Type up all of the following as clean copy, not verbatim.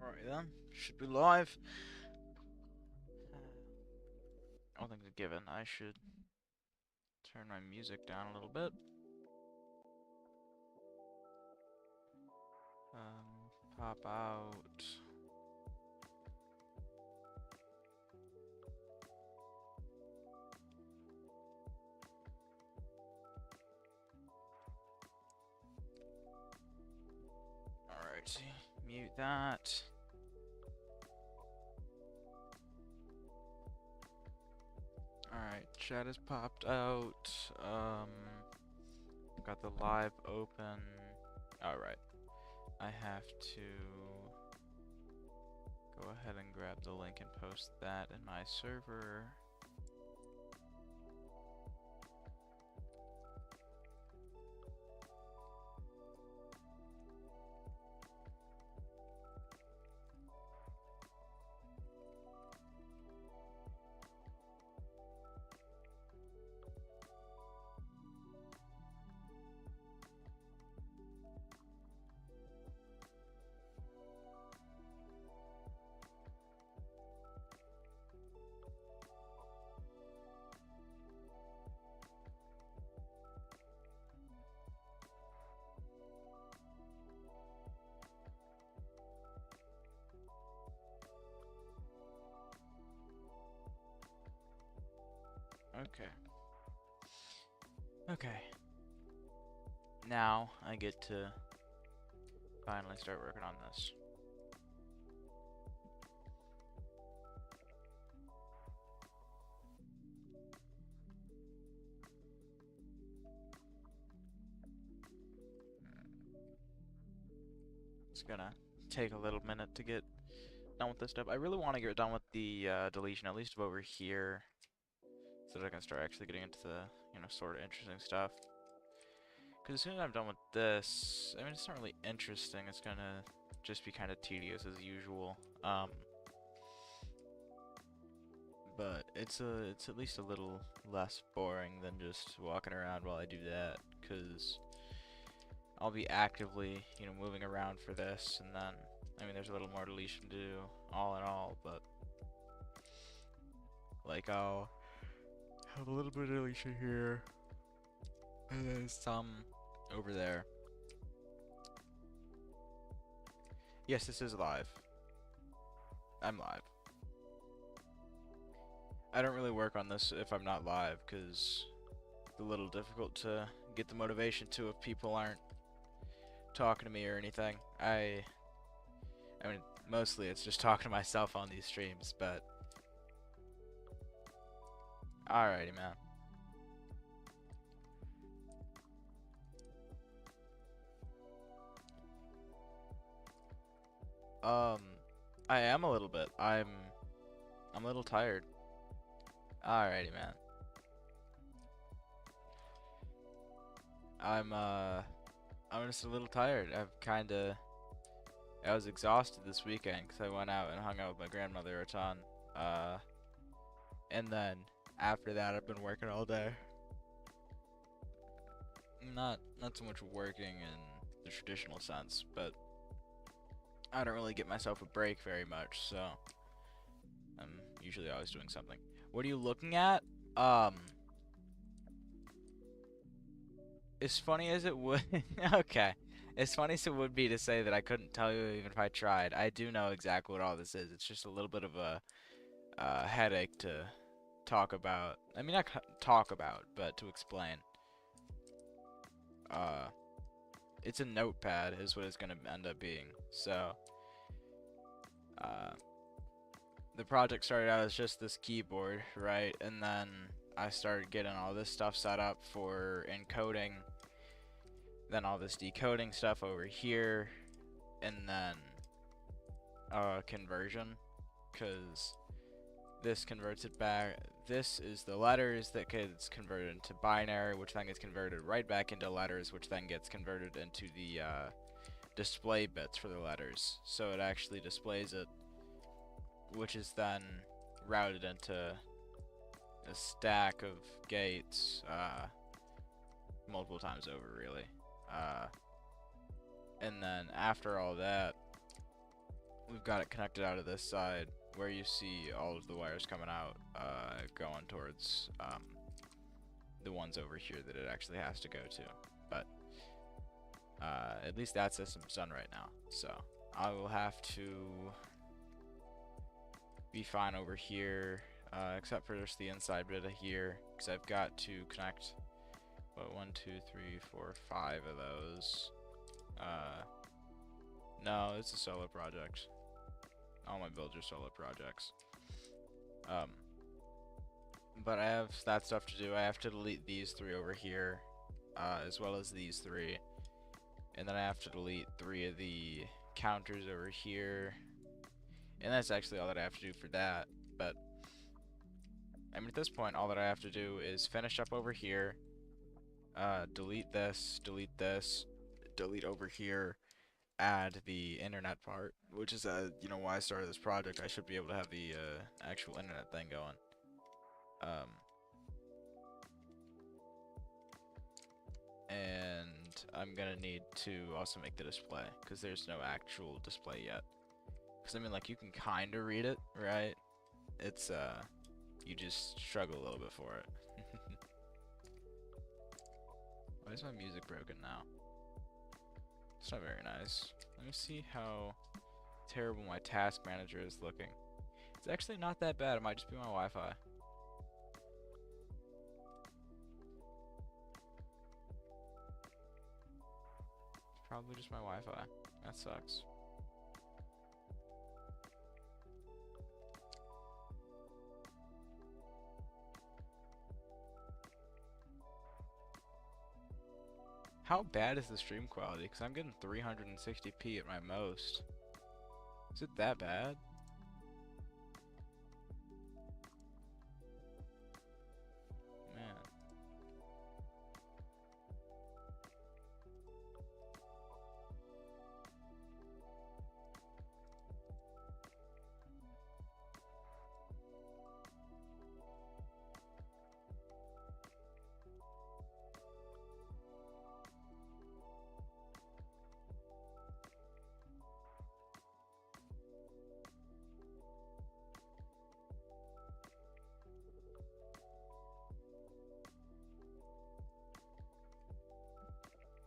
Alright then, should be live. I don't think it's a given. I should turn my music down a little bit. Pop out. Alright, mute that. Alright, chat has popped out. Got the live open. Alright. I have to go ahead and grab the link and post that in my server. Okay. Now I get to finally start working on this. It's gonna take a little minute to get done with this stuff. I really want to get done with the deletion, at least of over here, so that I can start actually getting into the, sort of interesting stuff. Because as soon as I'm done with this, I mean, it's not really interesting. It's gonna just be kind of tedious as usual. But it's at least a little less boring than just walking around while I do that, because I'll be actively, moving around for this, and then, I mean, there's a little more deletion to do, all in all, but, like, I'll have a little bit of deletion here, and then some over there. Yes, this is live. I'm live. I don't really work on this if I'm not live, because it's a little difficult to get the motivation to if people aren't talking to me or anything. I mean, mostly it's just talking to myself on these streams, but alrighty, man. I am a little bit. I'm a little tired. Alrighty, man. I'm just a little tired. I was exhausted this weekend because I went out and hung out with my grandmother a ton. And then after that, I've been working all day. Not so much working in the traditional sense, but I don't really get myself a break very much, so I'm usually always doing something. What are you looking at? As funny as it would okay. As funny as it would be to say that I couldn't tell you even if I tried, I do know exactly what all this is. It's just a little bit of a headache to talk about. I mean, not talk about, but to explain. It's a notepad is what it's gonna end up being. So, the project started out as just this keyboard, right? And then I started getting all this stuff set up for encoding, then all this decoding stuff over here, and then conversion, because this converts it back. This is the letters that gets converted into binary, which then gets converted right back into letters, which then gets converted into the display bits for the letters. So it actually displays it, which is then routed into a stack of gates multiple times over, really. And then after all that, we've got it connected out of this side where you see all of the wires coming out, going towards the ones over here that it actually has to go to. But at least that system's done right now. So I will have to be fine over here, except for just the inside bit of here, because I've got to connect, what, 1, 2, 3, 4, 5 of those. No, it's a solo project. All my builds are solo projects. But I have that stuff to do. I have to delete these 3 over here, as well as these 3. And then I have to delete 3 of the counters over here. And that's actually all that I have to do for that. But, I mean, at this point, all that I have to do is finish up over here, delete this, delete over here, add the internet part, which is, you know, why I started this project. I should be able to have the actual internet thing going. And I'm gonna need to also make the display, because there's no actual display yet. Because I mean, like, you can kind of read it, right? It's you just struggle a little bit for it. Why is my music broken now? It's not very nice. Let me see how terrible my task manager is looking. It's actually not that bad. It might just be my Wi-Fi. Probably just my Wi-Fi. That sucks. How bad is the stream quality? Because I'm getting 360p at my most. Is it that bad? Man.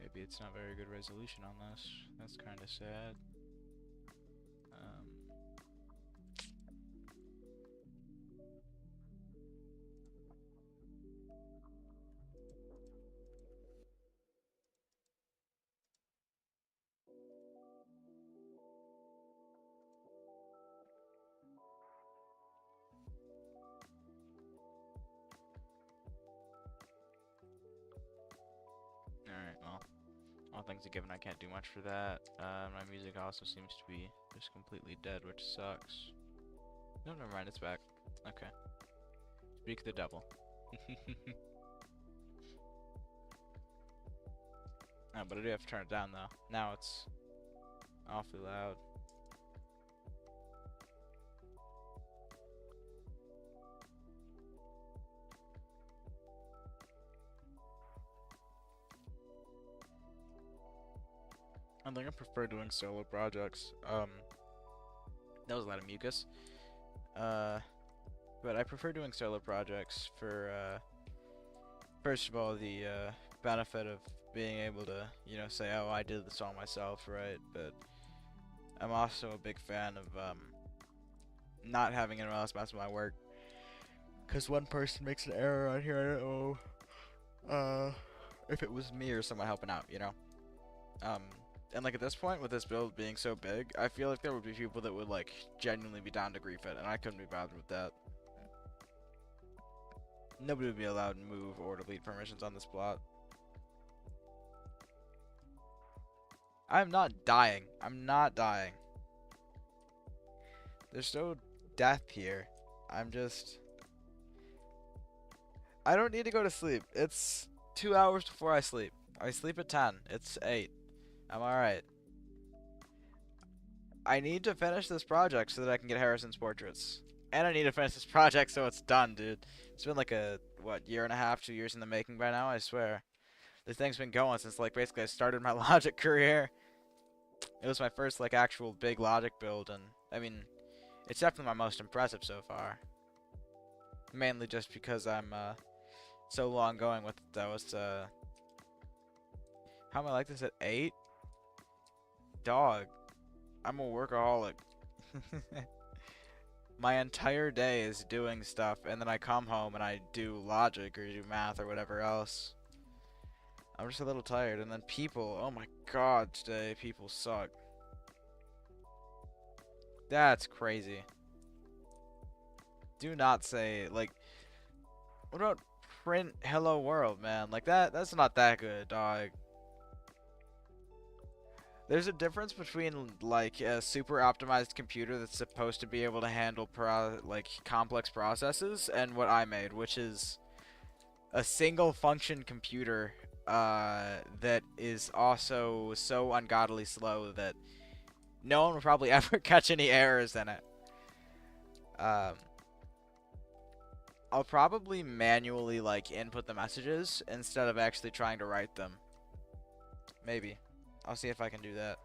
Maybe it's not very good resolution on this. That's kind of sad. Alright, well. All things are given, I can't do much for that. My music also seems to be just completely dead, which sucks. No, never mind, it's back. Okay. Speak the devil. Oh, but I do have to turn it down, though. Now it's awfully loud. I think I prefer doing solo projects. That was a lot of mucus. But I prefer doing solo projects for, first of all, the benefit of being able to, you know, say, oh, I did the song myself, right? But I'm also a big fan of not having anyone else mess with my work. Because one person makes an error on here, I don't know if it was me or someone helping out, you know? And like at this point, with this build being so big, I feel like there would be people that would like genuinely be down to grief it, and I couldn't be bothered with that. Nobody would be allowed to move or delete permissions on this plot. I'm not dying. I'm not dying. There's no death here. I'm just... I don't need to go to sleep. It's 2 hours before I sleep. I sleep at 10. It's 8. I'm alright. I need to finish this project so that I can get Harrison's portraits. And I need to finish this project so it's done, dude. It's been like a, what, year and a half, 2 years in the making by now, I swear. This thing's been going since, like, basically I started my logic career. It was my first like actual big logic build, and I mean, it's definitely my most impressive so far. Mainly just because I'm so long going with it though. It's how am I like this at 8? Dog, I'm a workaholic. My entire day is doing stuff, and then I come home and I do logic or do math or whatever else. I'm just a little tired, and then people, oh my god, today people suck. That's crazy. Do not say, like, what about print hello world, man? Like that's not that good, dog. There's a difference between like a super optimized computer that's supposed to be able to handle like complex processes and what I made, which is a single function computer that is also so ungodly slow that no one will probably ever catch any errors in it. I'll probably manually like input the messages instead of actually trying to write them. Maybe. I'll see if I can do that.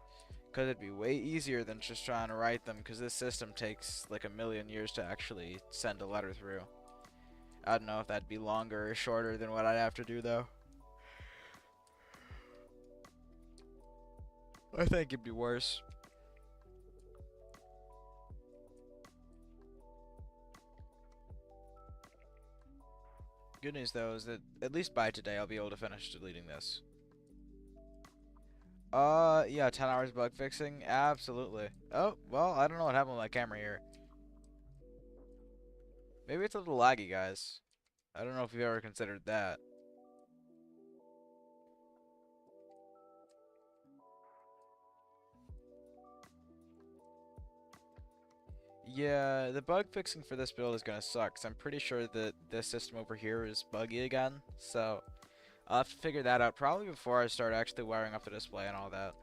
Because it'd be way easier than just trying to write them, because this system takes like a million years to actually send a letter through. I don't know if that'd be longer or shorter than what I'd have to do, though. I think it'd be worse. Good news, though, is that at least by today I'll be able to finish deleting this. Yeah, 10 hours bug fixing? Absolutely. Oh, well, I don't know what happened with my camera here. Maybe it's a little laggy, guys. I don't know if you've ever considered that. Yeah, the bug fixing for this build is gonna suck, 'cause I'm pretty sure that this system over here is buggy again, so I'll have to figure that out probably before I start actually wiring up the display and all that.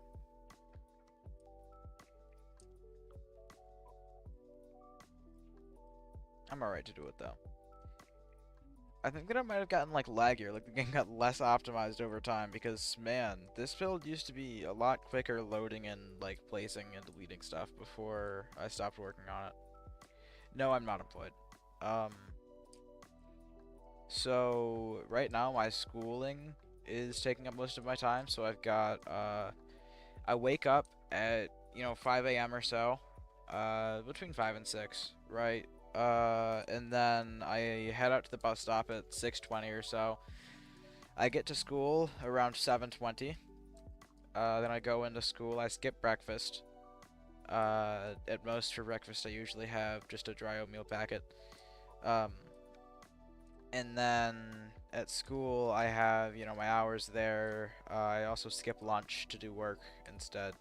I'm alright to do it, though. I think that I might have gotten, like, laggier, like the game got less optimized over time, because, man, this build used to be a lot quicker loading and, like, placing and deleting stuff before I stopped working on it. No, I'm not employed. So, right now my schooling is taking up most of my time, so I've got, I wake up at, 5 a.m. or so, between 5 and 6, right? And then I head out to the bus stop at 6:20 or so. I get to school around 7:20. Then I go into school. I skip breakfast. At most for breakfast, I usually have just a dry oatmeal packet. And then at school, I have, my hours there. I also skip lunch to do work instead.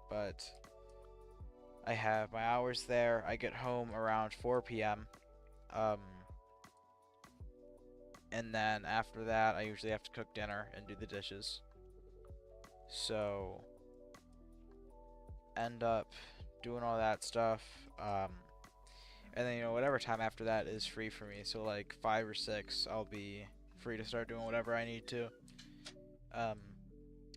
But I have my hours there. I get home around 4 p.m. And then after that, I usually have to cook dinner and do the dishes. So, end up doing all that stuff. And then, whatever time after that is free for me. So, like, 5 or 6, I'll be free to start doing whatever I need to.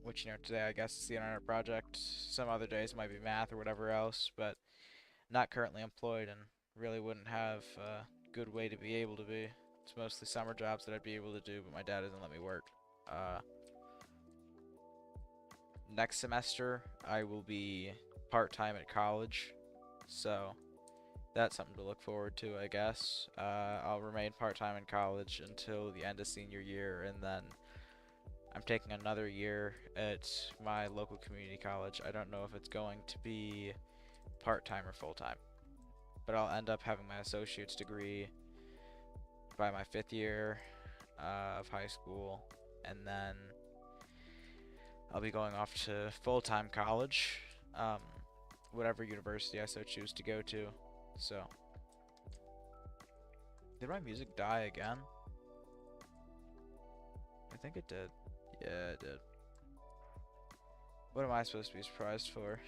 Which, today I guess is the internet project. Some other days might be math or whatever else, but not currently employed and really wouldn't have a good way to be able to be. It's mostly summer jobs that I'd be able to do, but my dad doesn't let me work. Next semester, I will be part-time at college, so that's something to look forward to, I guess. I'll remain part-time in college until the end of senior year, and then I'm taking another year at my local community college. I don't know if it's going to be part-time or full-time, but I'll end up having my associate's degree by my 5th year of high school, and then I'll be going off to full-time college, whatever university I so choose to go to. So, did my music die again? I think it did. Yeah, it did. What am I supposed to be surprised for?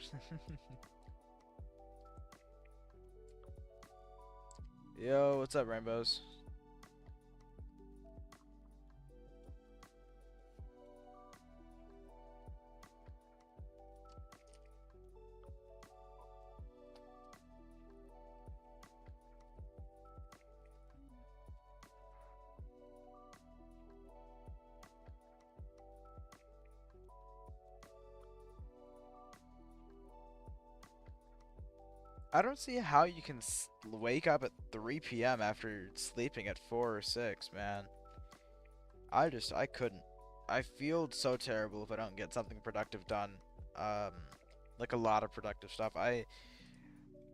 Yo, what's up, Rainbows? I don't see how you can wake up at 3 p.m. after sleeping at 4 or 6, man. I couldn't. I feel so terrible if I don't get something productive done. Um, like a lot of productive stuff.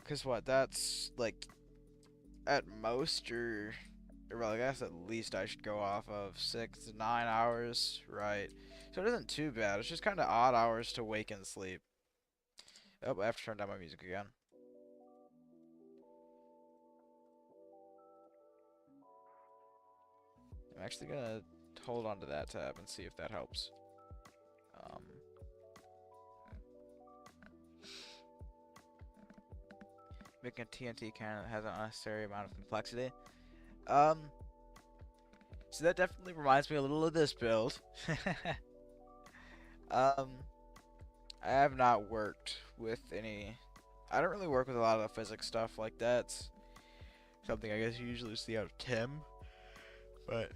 Cause what, that's like, at most, or well, I guess at least I should go off of 6 to 9 hours, right? So it isn't too bad. It's just kind of odd hours to wake and sleep. Oh, I have to turn down my music again. I'm actually gonna hold on to that tab and see if that helps. Um, Making a TNT cannon has an unnecessary amount of complexity. Um, so that definitely reminds me a little of this build. um, I have not worked with any. I don't really work with a lot of the physics stuff like that. It's something I guess you usually see out of Tim, but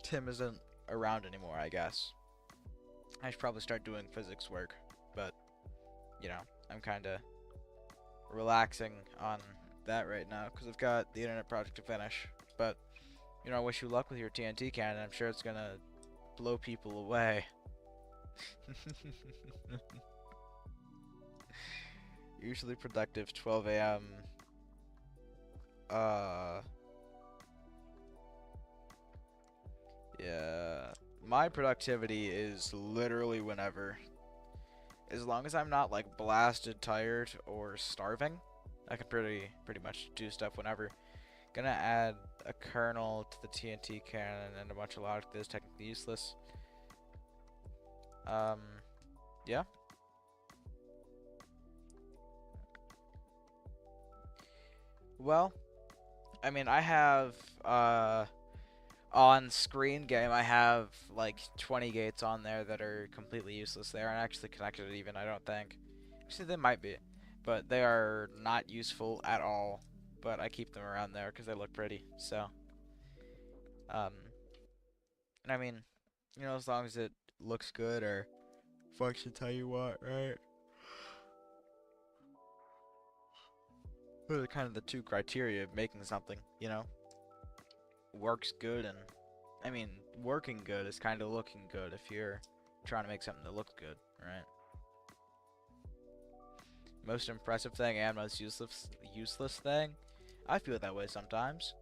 Tim isn't around anymore, I guess. I should probably start doing physics work, but you know, I'm kind of relaxing on that right now because I've got the internet project to finish. But you know, I wish you luck with your TNT cannon. I'm sure it's gonna blow people away. Usually productive 12 a.m. Yeah. My productivity is literally whenever. As long as I'm not like blasted, tired, or starving, I can pretty much do stuff whenever. Gonna add a kernel to the TNT cannon and a bunch of logic that is technically useless. Yeah. Well, I mean, I have on screen game, I have like 20 gates on there that are completely useless. They aren't actually connected even, I don't think. Actually, they might be, but they are not useful at all. But I keep them around there because they look pretty. So, and I mean, you know, as long as it looks good or functions how you want, right? Those are kind of the two criteria of making something, you know? Works good and, I mean, working good is kind of looking good if you're trying to make something that looks good, right? Most impressive thing and most useless thing? I feel that way sometimes.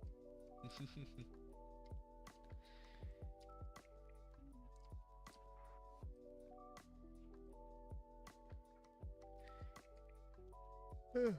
Hmm.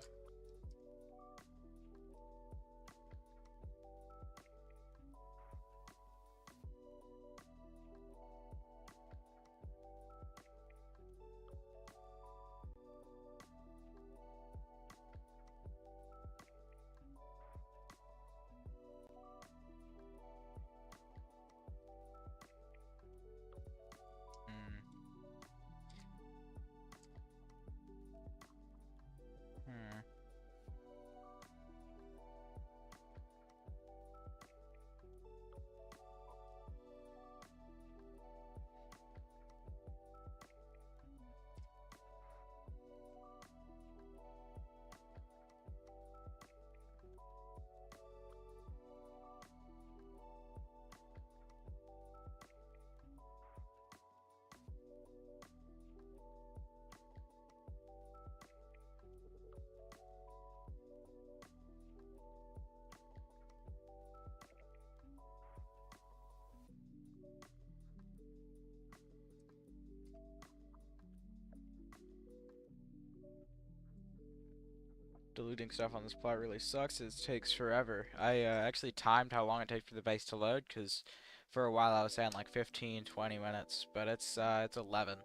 Deleting stuff on this plot really sucks. It takes forever. I actually timed how long it takes for the base to load, because for a while I was saying like 15, 20 minutes, but it's 11,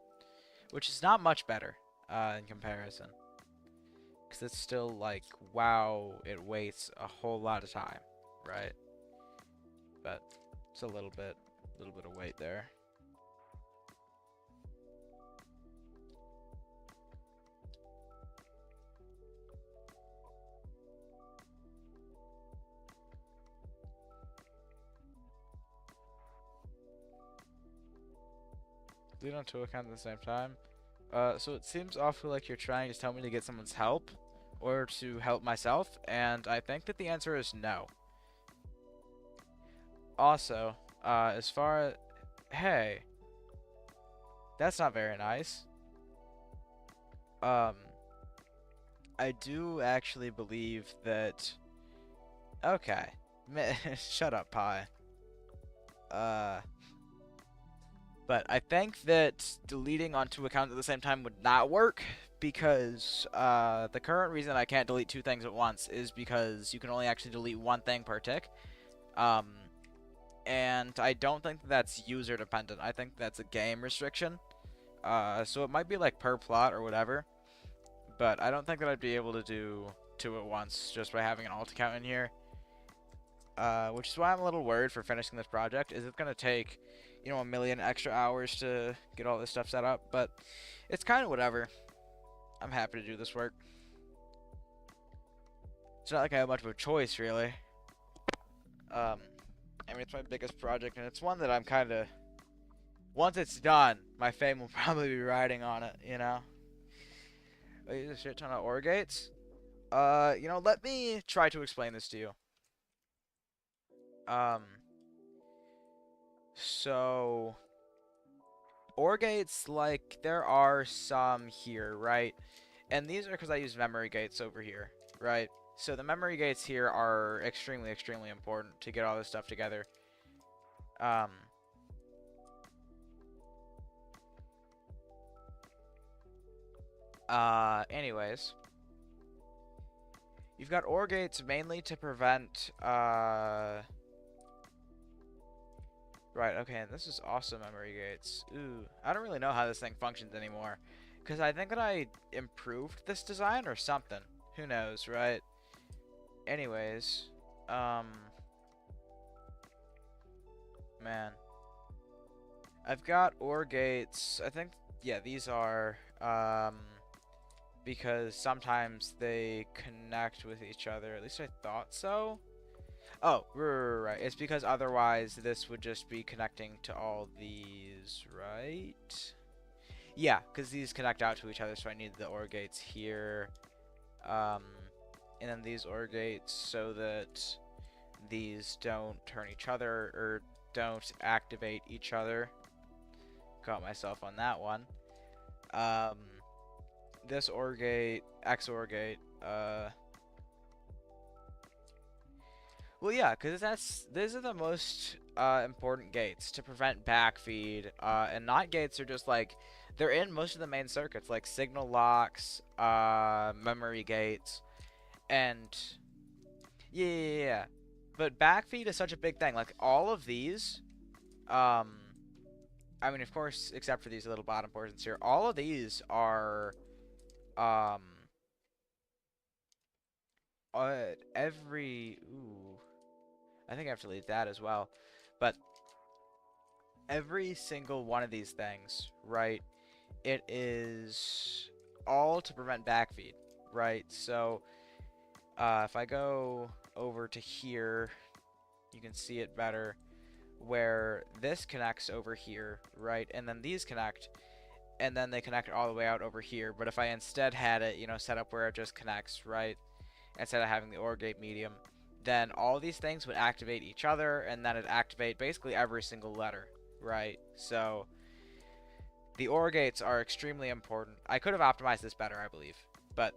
which is not much better in comparison, because it's still like, wow, it waits a whole lot of time, right? But it's a little bit of wait there. Lead on two accounts at the same time. So it seems awfully like you're trying to tell me to get someone's help, or to help myself, and I think that the answer is no. Also, as far as... Hey, that's not very nice. Um, I do actually believe that... Okay. Shut up, Pi. But I think that deleting on 2 accounts at the same time would not work, because the current reason I can't delete 2 things at once is because you can only actually delete 1 thing per tick. And I don't think that's user dependent. I think that's a game restriction. So it might be like per plot or whatever, but I don't think that I'd be able to do 2 at once just by having an alt account in here. Which is why I'm a little worried for finishing this project. Is it going to take, you know, a million extra hours to get all this stuff set up? But it's kind of whatever. I'm happy to do this work. It's not like I have much of a choice, really. I mean, it's my biggest project, and it's one that I'm kind of... Once it's done, my fame will probably be riding on it, you know? I use a shit ton of OR gates. You know, let me try to explain this to you. So... OR gates, like, there are some here, right? And these are because I use memory gates over here, right? So the memory gates here are extremely, extremely important to get all this stuff together. Anyways. You've got OR gates mainly to prevent, Right, okay, and this is also memory gates. Ooh, I don't really know how this thing functions anymore. Because I think that I improved this design or something. Who knows, right? Anyways, man. I've got OR gates. I think, yeah, these are, because sometimes they connect with each other. At least I thought so. Oh, right. It's because otherwise this would just be connecting to all these, right? Yeah, because these connect out to each other, so I need the OR gates here. And then these OR gates so that these don't turn each other, or don't activate each other. Caught myself on that one. This OR gate, XOR gate, well, yeah, because these are the most important gates to prevent backfeed, and NOT gates are just like, they're in most of the main circuits, like signal locks, memory gates, and yeah. But backfeed is such a big thing. Like all of these, I mean, of course, except for these little bottom portions here, all of these are, ooh. I think I have to delete that as well. But every single one of these things, right, it is all to prevent backfeed, right? So if I go over to here, you can see it better, where this connects over here, right? And then these connect, and then they connect all the way out over here. But if I instead had it, you know, set up where it just connects, right, instead of having the OR gate medium, then all these things would activate each other, and then it'd activate basically every single letter, right? So the OR gates are extremely important. I could have optimized this better, I believe, but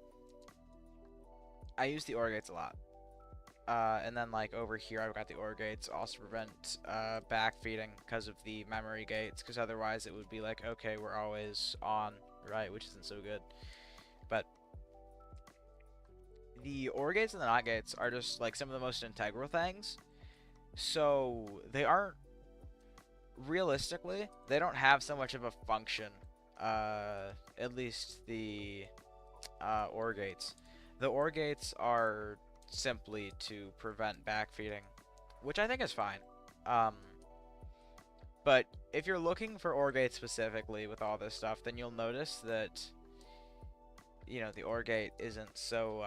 I use the OR gates a lot. And then like over here I've got the OR gates also prevent backfeeding because of the memory gates, because otherwise it would be like, okay, we're always on, right, which isn't so good. But the OR gates and the NOT gates are just like some of the most integral things. So they aren't, realistically, they don't have so much of a function. At least the OR gates. The OR gates are simply to prevent backfeeding, which I think is fine. But if you're looking for OR gates specifically with all this stuff, then you'll notice that, you know, the OR gate isn't so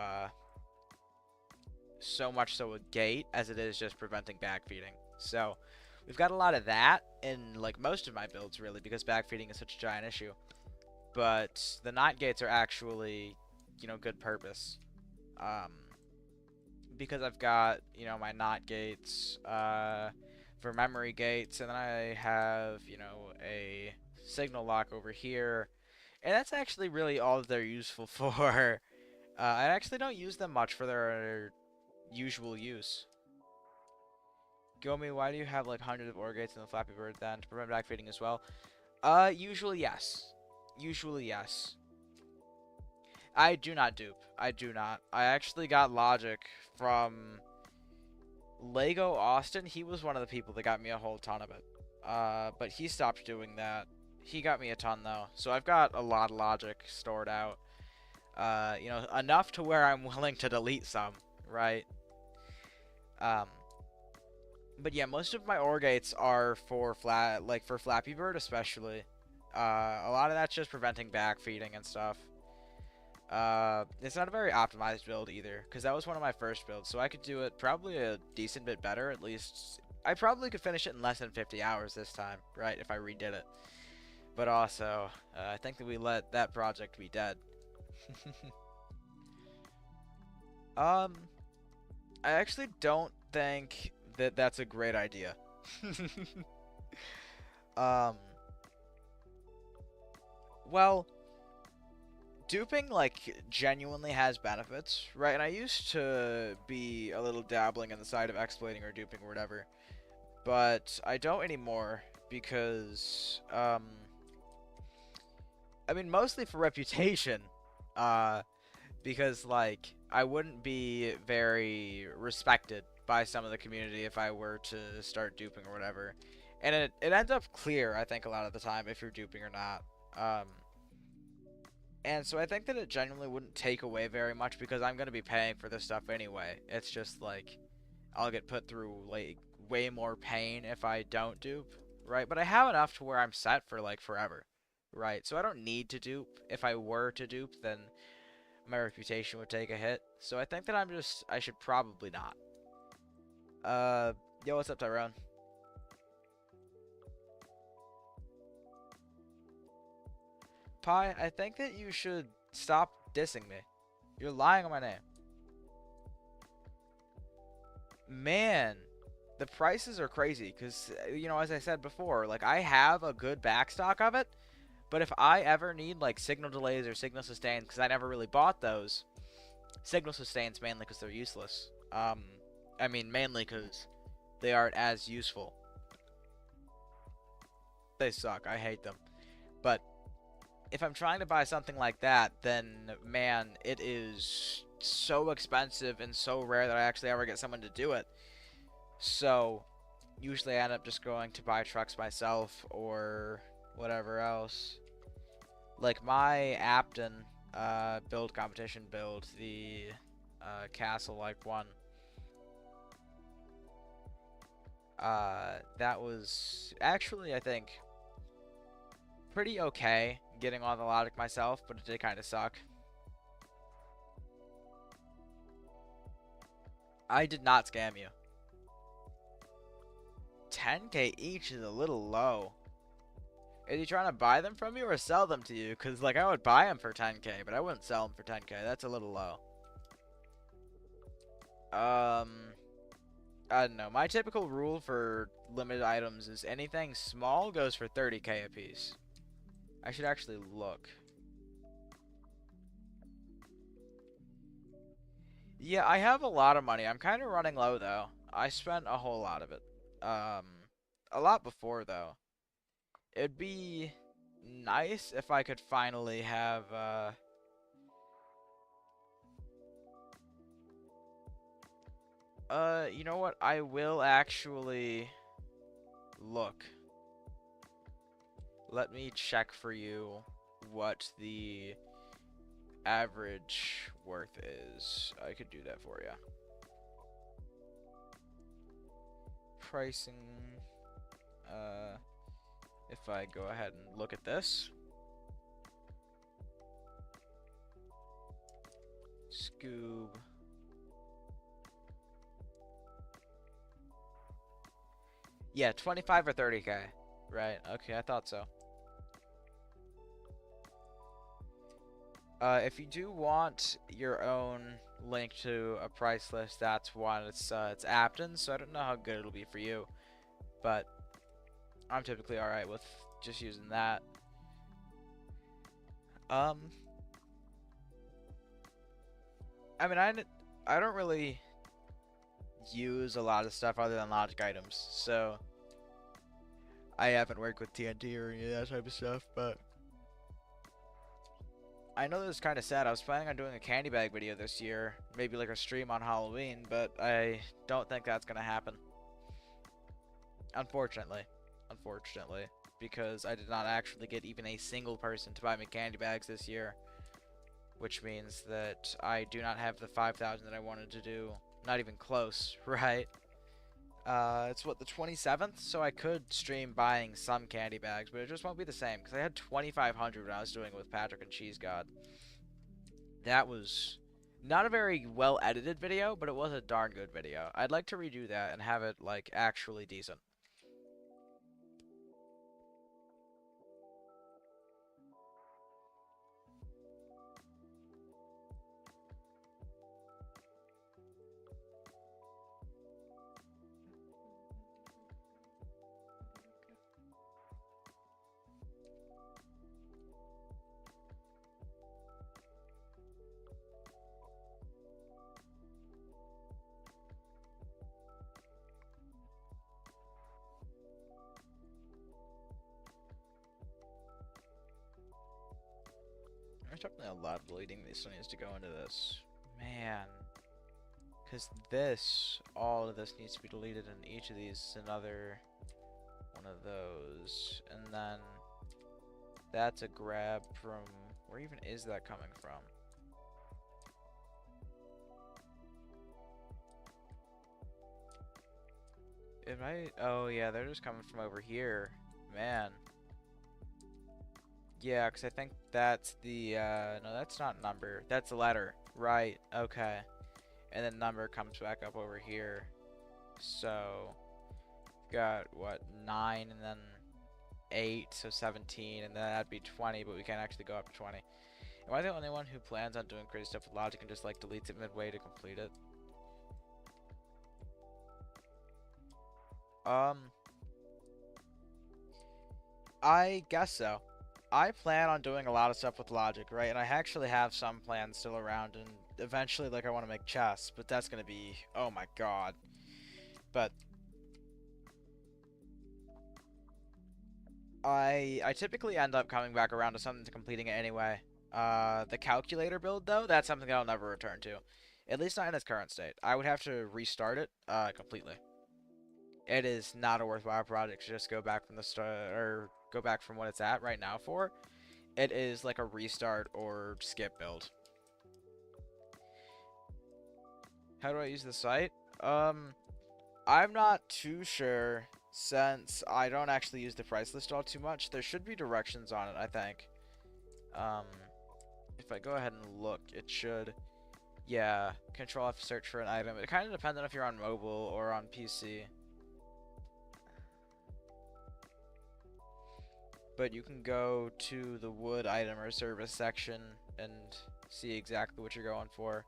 so much so a gate as it is just preventing backfeeding. So we've got a lot of that in like most of my builds, really, because backfeeding is such a giant issue. but the NOT gates are actually, good purpose. Um, because I've got, my NOT gates for memory gates, and then I have, a signal lock over here, and that's actually really all that they're useful for. I actually don't use them much for their usual use. Gomi, why do you have like hundreds of ore gates in the Flappy Bird then? To prevent backfeeding as well? Usually yes. Usually yes. I do not dupe. I do not. I actually got logic from Lego Austin. He was one of the people that got me a whole ton of it. But he stopped doing that. He got me a ton though. So I've got a lot of logic stored out. Enough to where I'm willing to delete some, right? But yeah, most of my ore gates are for for Flappy Bird especially. A lot of that's just preventing backfeeding and stuff. It's not a very optimized build either, because that was one of my first builds, so I could do it probably a decent bit better. At least I probably could finish it in less than 50 hours this time, right, if I redid it. But also, I think that we let that project be dead. I actually don't think that that's a great idea. Well, duping, like, genuinely has benefits, right? And I used to be a little dabbling in the side of exploiting or duping or whatever, but I don't anymore because, I mean, mostly for reputation, because, like, I wouldn't be very respected by some of the community if I were to start duping or whatever. And it ends up clear, I think, a lot of the time if you're duping or not. And so I think that it genuinely wouldn't take away very much because I'm going to be paying for this stuff anyway. It's just, like, I'll get put through, like, way more pain if I don't dupe, right? But I have enough to where I'm set for, like, forever, right? So I don't need to dupe. If I were to dupe, then my reputation would take a hit. So I think that I should probably not. Yo, what's up, Tyrone? Pi, I think that you should stop dissing me. You're lying on my name. Man, the prices are crazy because, as I said before, like, I have a good backstock of it, but if I ever need, like, signal delays or signal sustains, because I never really bought those, signal sustains mainly because they're useless. I mean, mainly because they aren't as useful. They suck. I hate them. But if I'm trying to buy something like that, then, man, it is so expensive and so rare that I actually ever get someone to do it. So, usually I end up just going to buy trucks myself or whatever else. Like my Aptyn build competition build, the castle-like one. That was actually, I think, pretty okay getting all the logic myself, but it did kind of suck. I did not scam you. 10k each is a little low. Are you trying to buy them from me or sell them to you? Because, like, I would buy them for 10k, but I wouldn't sell them for 10k. That's a little low. I don't know. My typical rule for limited items is anything small goes for 30k a piece. I should actually look. Yeah, I have a lot of money. I'm kind of running low, though. I spent a whole lot of it. A lot before, though. It'd be nice if I could finally have, you know what? I will actually look. Let me check for you what the average worth is. I could do that for you. Pricing, if I go ahead and look at this. Scoob. Yeah, 25 or 30k. Right, okay, I thought so. If you do want your own link to a price list, that's one. It's Aptyn, so I don't know how good it'll be for you, but I'm typically all right with just using that. Um, I mean, I don't really use a lot of stuff other than logic items, so I haven't worked with TNT or any of that type of stuff, but I know this is kind of sad. I was planning on doing a candy bag video this year, maybe like a stream on Halloween, but I don't think that's gonna happen. Unfortunately. Unfortunately. Because I did not actually get even a single person to buy me candy bags this year. Which means that I do not have the 5,000 that I wanted to do. Not even close, right? It's what, the 27th? So I could stream buying some candy bags, but it just won't be the same. Because I had 2,500 when I was doing it with Patrick and Cheese God. That was not a very well edited video, but it was a darn good video. I'd like to redo that and have it, like, actually decent. There's definitely a lot of deleting that still needs to go into this. Man. Because this, all of this needs to be deleted, and each of these is another one of those. And then that's a grab from, where even is that coming from? It might, oh yeah, they're just coming from over here. Man. Yeah, because I think that's the, no, that's not number. That's a letter. Right, okay. And then number comes back up over here. So, got, what, 9 and then 8, so 17, and then that'd be 20, but we can't actually go up to 20. Am I the only one who plans on doing crazy stuff with logic and just, like, deletes it midway to complete it? I guess so. I plan on doing a lot of stuff with logic, right? And I actually have some plans still around, and eventually, like, I want to make chess, but that's gonna be, oh my god. But I typically end up coming back around to something to completing it anyway. The calculator build, though, that's something I'll never return to. At least not in its current state. I would have to restart it, completely. It is not a worthwhile project to just go back from the start, or go back from what it's at right now for. It is like a restart or skip build. How do I use the site? I'm not too sure, since I don't actually use the price list all too much. There should be directions on it, I think. If I go ahead and look, it should. Yeah, Control F search for an item. It kind of depends on if you're on mobile or on PC. But you can go to the wood item or service section and see exactly what you're going for.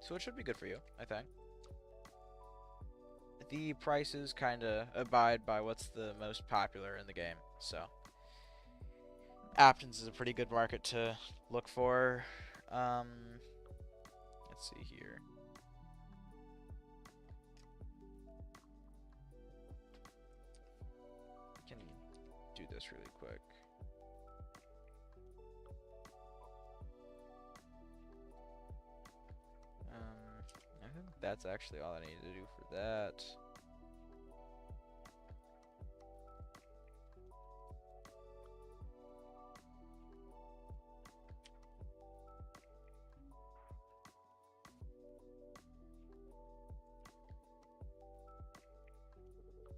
So it should be good for you, I think. The prices kind of abide by what's the most popular in the game, so Aptyn's is a pretty good market to look for. Let's see here. I can do this really quick. I think that's actually all I need to do for that.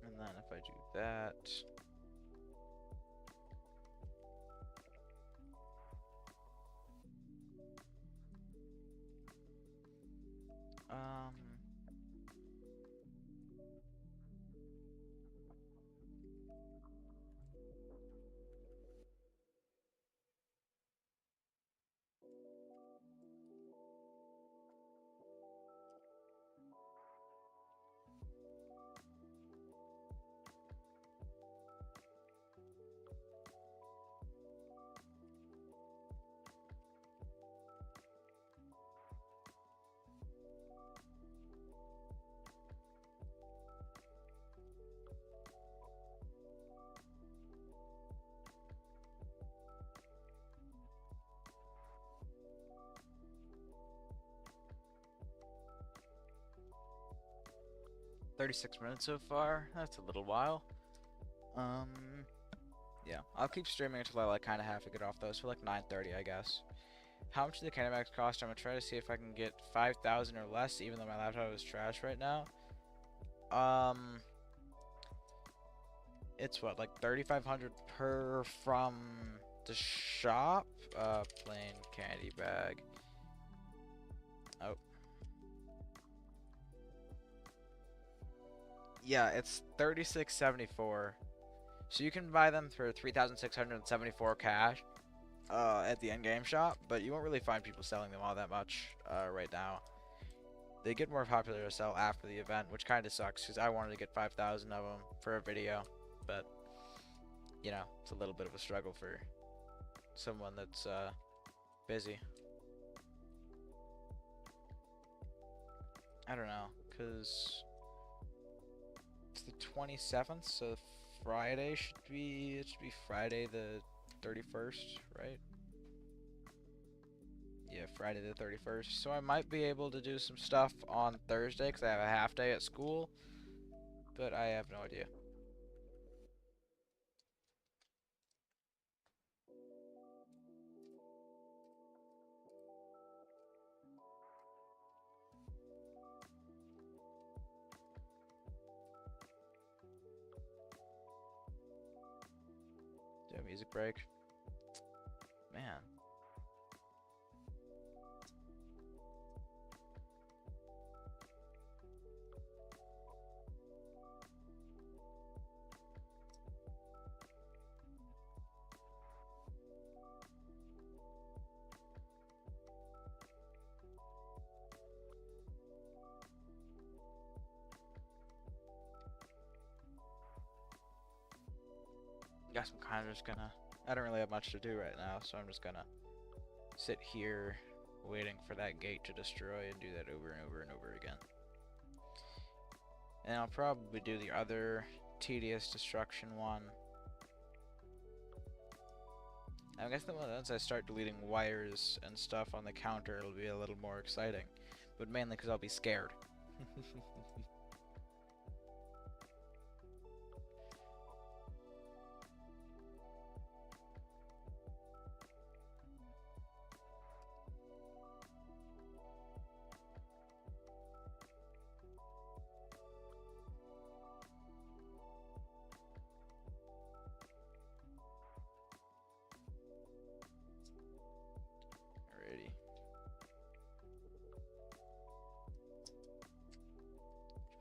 And then if I do that, 36 minutes so far. That's a little while. Yeah, I'll keep streaming until I like kind of have to get off those for like 9:30, I guess. How much do the candy bags cost? I'm gonna try to see if I can get 5,000 or less, even though my laptop is trash right now. It's what, like 3,500 per from the shop? Plain candy bag. Oh. Yeah, it's 36.74. So you can buy them for 3,674 cash at the endgame shop, but you won't really find people selling them all that much right now. They get more popular to sell after the event, which kind of sucks because I wanted to get 5,000 of them for a video, but you know, it's a little bit of a struggle for someone that's busy. I don't know, because it's the 27th, so Friday should be, it should be Friday the 31st, right? Yeah, Friday the 31st. So I might be able to do some stuff on Thursday because I have a half day at school, but I have no idea. Do a music break. Man. Guess I'm kind of just gonna, I don't really have much to do right now, so I'm just gonna sit here waiting for that gate to destroy and do that over and over and over again. And I'll probably do the other tedious destruction one. I guess that once I start deleting wires and stuff on the counter, it'll be a little more exciting. But mainly because I'll be scared.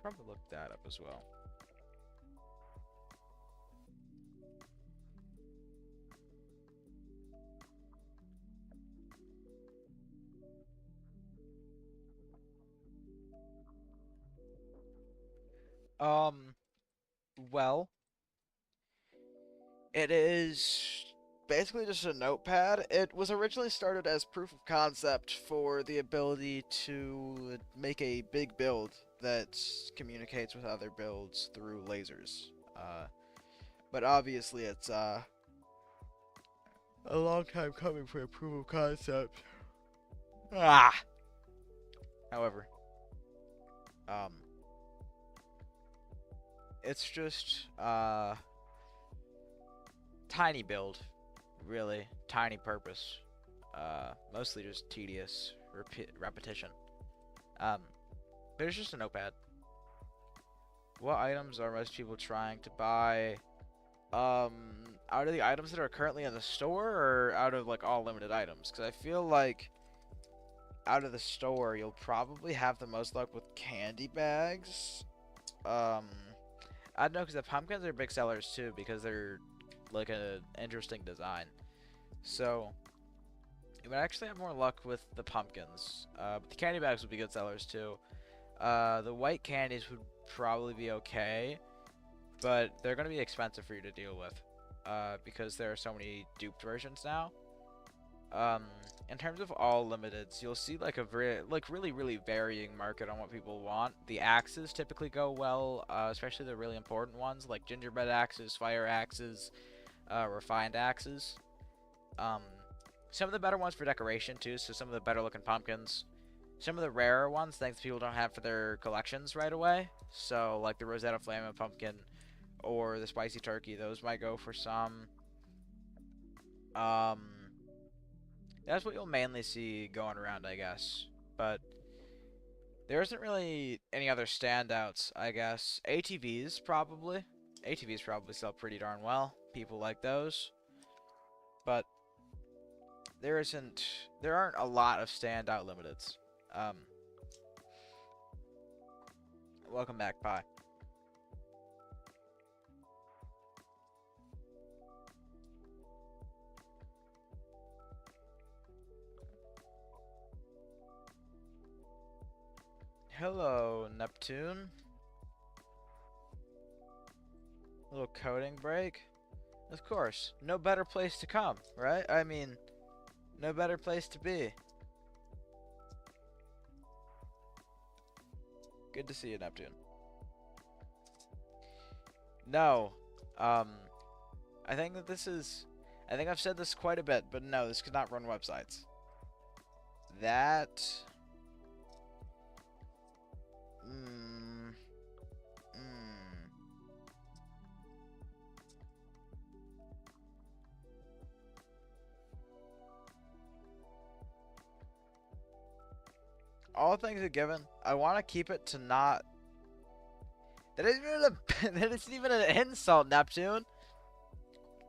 Probably look that up as well. Well, it is basically just a notepad. It was originally started as proof of concept for the ability to make a big build that communicates with other builds through lasers. But obviously it's a long time coming for a proof of concept. However, it's just tiny build, really tiny purpose, mostly just tedious repetition. But it's just a notepad. What items are most people trying to buy? Out of the items that are currently in the store, or out of like all limited items? Because I feel like out of the store, you'll probably have the most luck with candy bags. I don't know, because the pumpkins are big sellers too, because they're like an interesting design. So you would actually have more luck with the pumpkins. But the candy bags would be good sellers too. The white candies would probably be okay, but they're going to be expensive for you to deal with, because there are so many duped versions now. In terms of all limiteds, you'll see like a really varying market on what people want. The axes typically go well, especially the really important ones like gingerbread axes, fire axes, refined axes. Some of the better ones for decoration too, so some of the better looking pumpkins. some of the rarer ones, things people don't have for their collections right away. So, like the Rosetta Flame Pumpkin or the Spicy Turkey, those might go for some. Um, that's what you'll mainly see going around, I guess. But there isn't really any other standouts, I guess. ATVs, probably. ATVs probably sell pretty darn well. People like those. But there aren't a lot of standout limiteds. Welcome back, bye. Hello, Neptune. A little coding break? Of course. No better place to come, right? I mean, no better place to be. Good to see you, Neptune. No. I think that this is... I think I've said this quite a bit, but no, this could not run websites. That... All things are given. I want to keep it to not... That isn't even an insult, Neptune.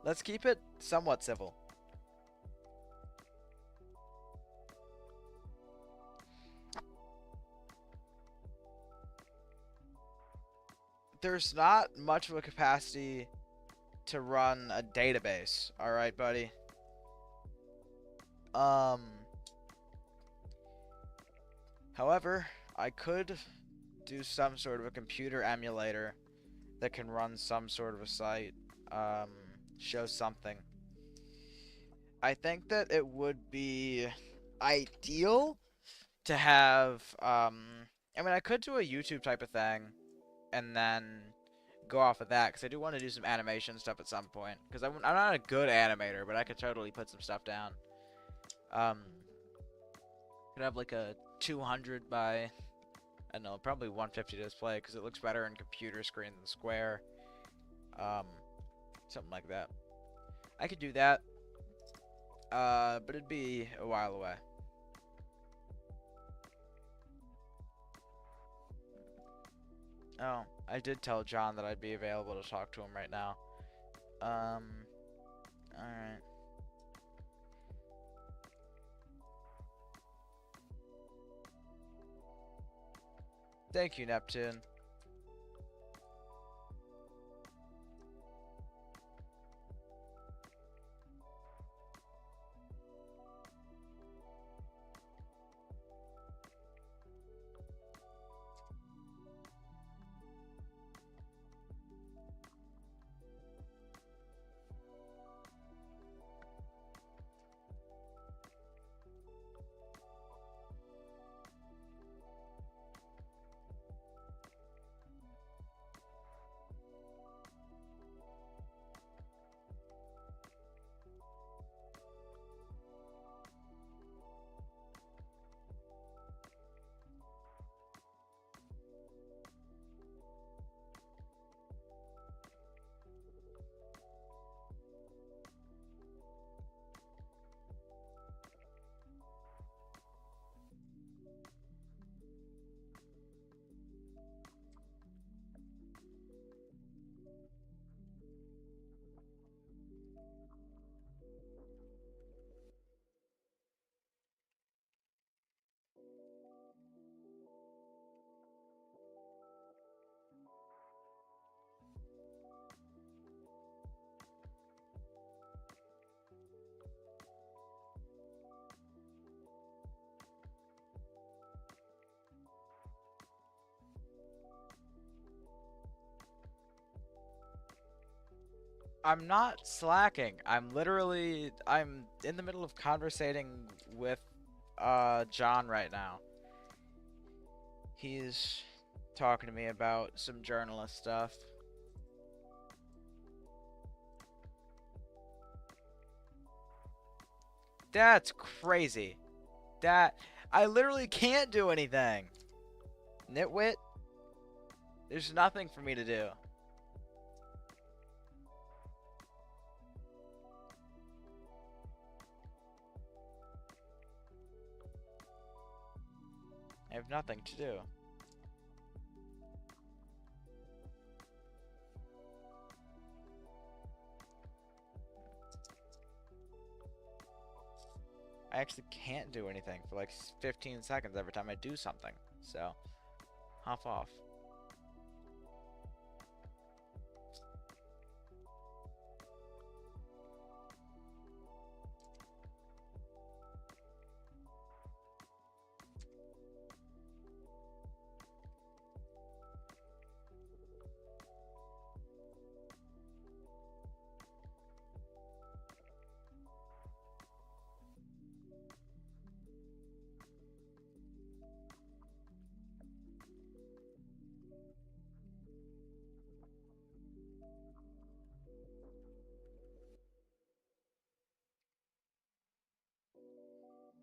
Let's keep it somewhat civil. There's not much of a capacity to run a database. Alright, buddy. However, I could do some sort of a computer emulator that can run some sort of a site, show something. I think that it would be ideal to have, I mean, I could do a YouTube type of thing and then go off of that, because I do want to do some animation stuff at some point, because I'm not a good animator, but I could totally put some stuff down. Could have like a 200 by, I don't know, probably 150 display, because it looks better in computer screen than square. Something like that. I could do that, but it'd be a while away. Oh, I did tell John that I'd be available to talk to him right now. Alright. Thank you, Neptune. I'm not slacking. I'm in the middle of conversating with John right now. He's talking to me about some journalist stuff. That's crazy. I literally can't do anything. Nitwit. There's nothing for me to do. I have nothing to do. I actually can't do anything for like 15 seconds every time I do something. So, hop off.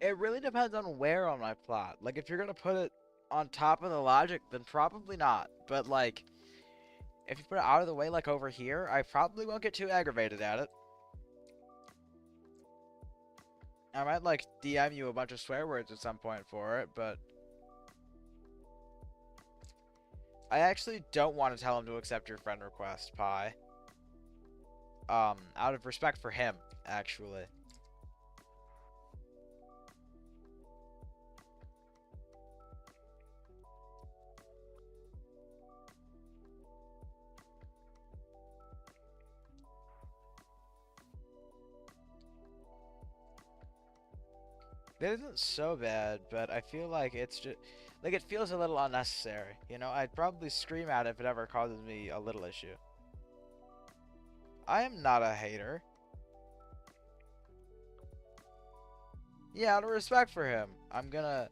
It really depends on where on my plot. Like, if you're gonna put it on top of the logic, then probably not. But, like, if you put it out of the way, like over here, I probably won't get too aggravated at it. I might, like, DM you a bunch of swear words at some point for it, but I actually don't want to tell him to accept your friend request, Pi. Out of respect for him, actually. It isn't so bad, but I feel like it's just, like, it feels a little unnecessary. You know, I'd probably scream at it if it ever causes me a little issue. I am not a hater. Yeah, out of respect for him, I'm gonna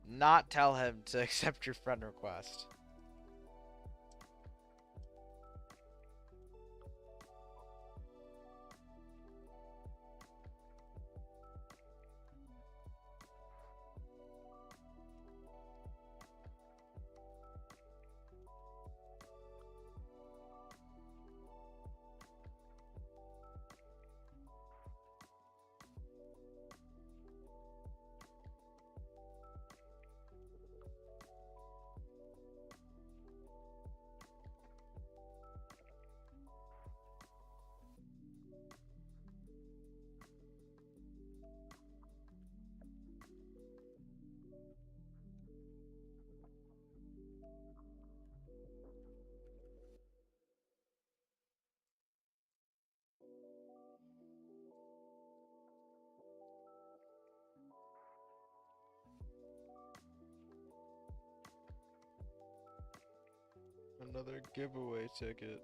not tell him to accept your friend request. Another giveaway ticket.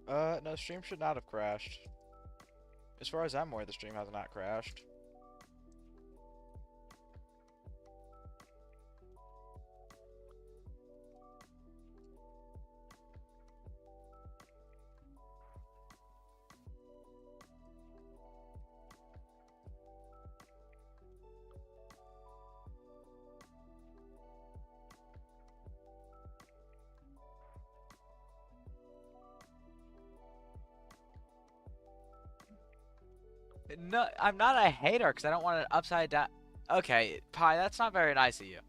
No, stream should not have crashed. As far as I'm aware, the stream has not crashed. No, I'm not a hater because I don't want it upside down. Okay, Pi, that's not very nice of you.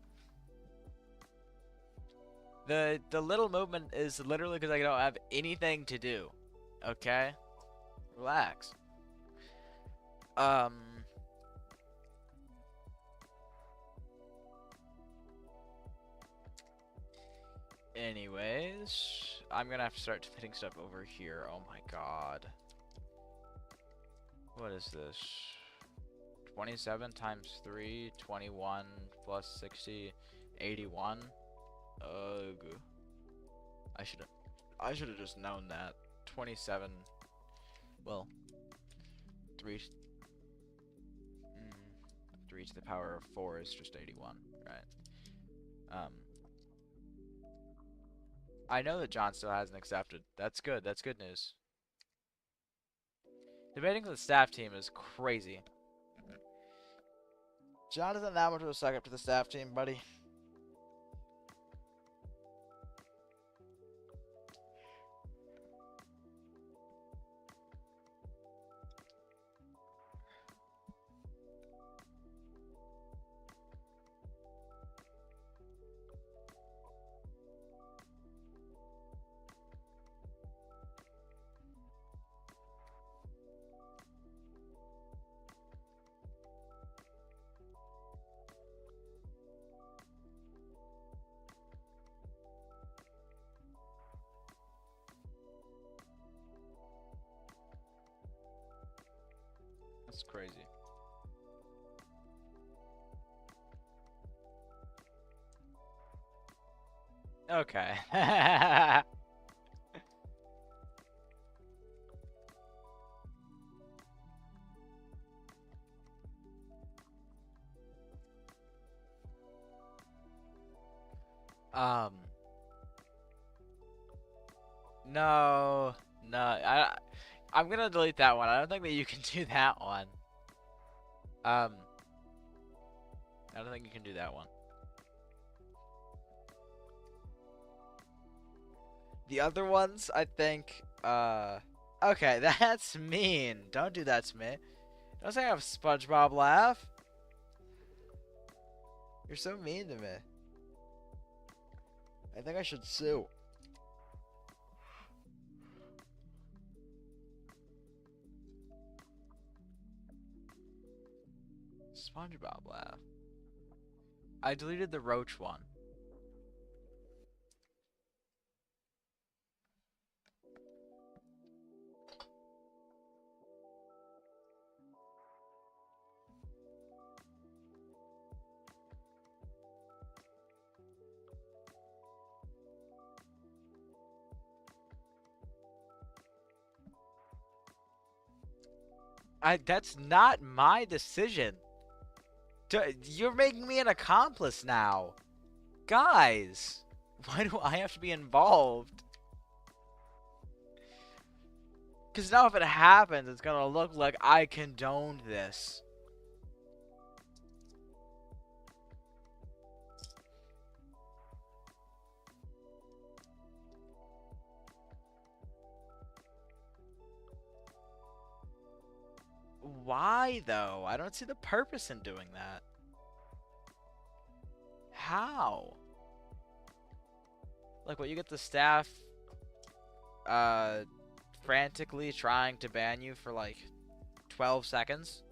The little movement is literally because I don't have anything to do. Okay? Relax. Anyways, I'm gonna have to start fitting stuff over here. Oh my god. What is this? 27 times 3, 21 plus 60, 81. Ugh. I should have just known that. 27. Well, 3 3 to the power of 4 is just 81, right? Um, I know that John still hasn't accepted. That's good. That's good news. Debating for the staff team is crazy. John isn't that much of a suck up to the staff team, buddy. That's crazy. Okay. um. No. No. I'm gonna delete that one. I don't think that you can do that one. I don't think you can do that one. The other ones, I think, okay, that's mean. Don't do that to me. Don't say I have SpongeBob laugh. You're so mean to me. I think I should sue. SpongeBob laugh. I deleted the Roach one. That's not my decision. You're making me an accomplice now. Guys, why do I have to be involved? Because now if it happens, it's going to look like I condoned this. Why, though? I don't see the purpose in doing that. How? Like, what, you get the staff frantically trying to ban you for, like, 12 seconds?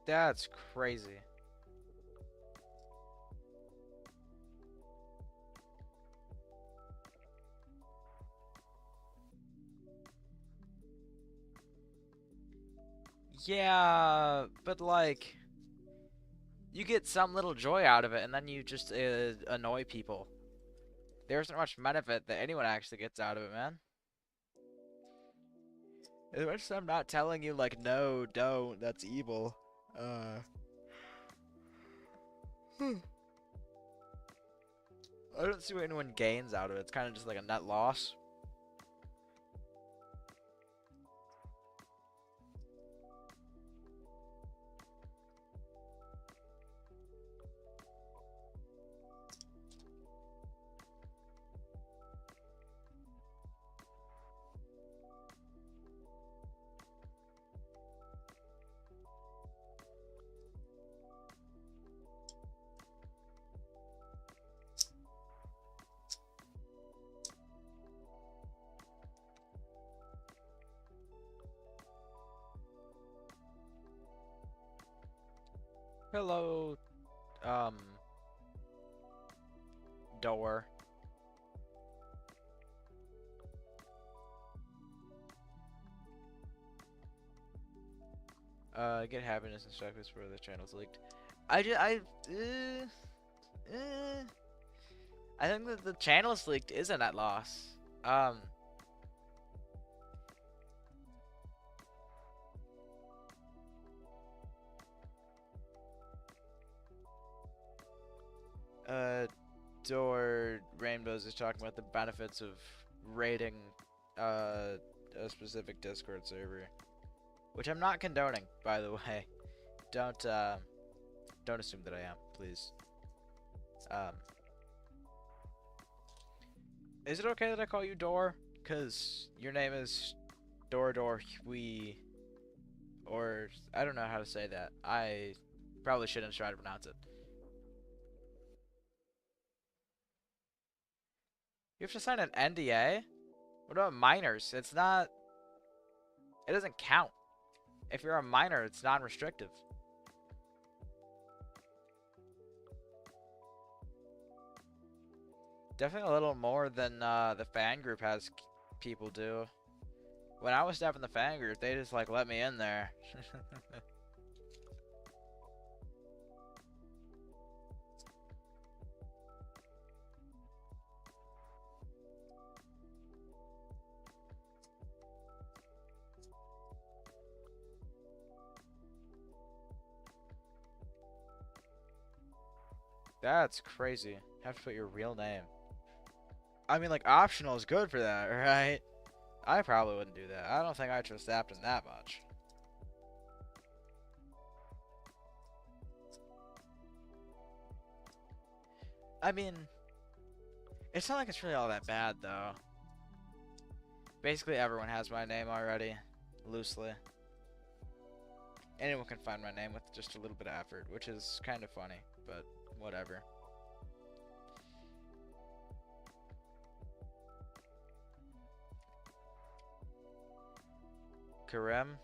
That's crazy. Yeah, but like, you get some little joy out of it, and then you just annoy people. There isn't much benefit that anyone actually gets out of it, man. As much as I'm not telling you, like, no, don't, that's evil. I don't see what anyone gains out of it. It's kind of just like a net loss. Hello, door. Get happiness and checklist where the channel's leaked. I think that the channel's leaked is a net loss. Door Rainbows is talking about the benefits of raiding a specific Discord server, which I'm not condoning, by the way. Don't assume that I am, please. Is it okay that I call you Door? Cause your name is Door Hui, or I don't know how to say that. I probably shouldn't try to pronounce it. You have to sign an NDA? What about minors? It's not... It doesn't count. If you're a minor, it's non-restrictive. Definitely a little more than the fan group has people do. When I was staffing the fan group, they just like let me in there. That's crazy. Have to put your real name. I mean, like, optional is good for that, right? I probably wouldn't do that. I don't think I trust Aptyn that much. I mean, it's not like it's really all that bad, though. Basically, everyone has my name already, loosely. Anyone can find my name with just a little bit of effort, which is kind of funny, but whatever. Karem?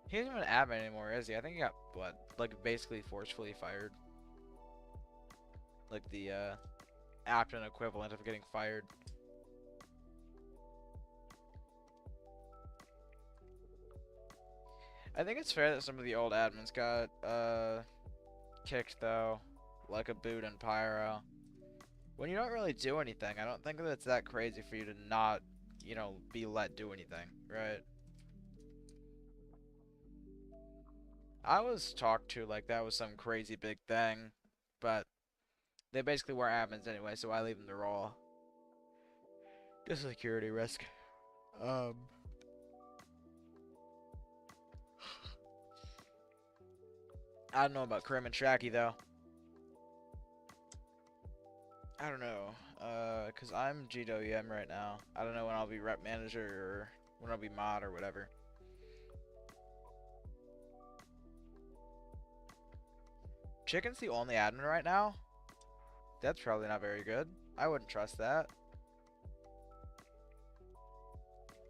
He isn't even an admin anymore, is he? I think he got, what, like, basically forcefully fired. Like the, Aptyn equivalent of getting fired. I think it's fair that some of the old admins got, kicked, though. Like a boot and pyro. When you don't really do anything, I don't think that it's that crazy for you to not, you know, be let do anything, right? I was talked to like that was some crazy big thing, but they basically were admins anyway, so I leave them to roll. Just a security risk. I don't know about Krim and Tracky though. I don't know, cause I'm GWM right now. I don't know when I'll be rep manager or when I'll be mod or whatever. Chicken's the only admin right now? That's probably not very good. I wouldn't trust that.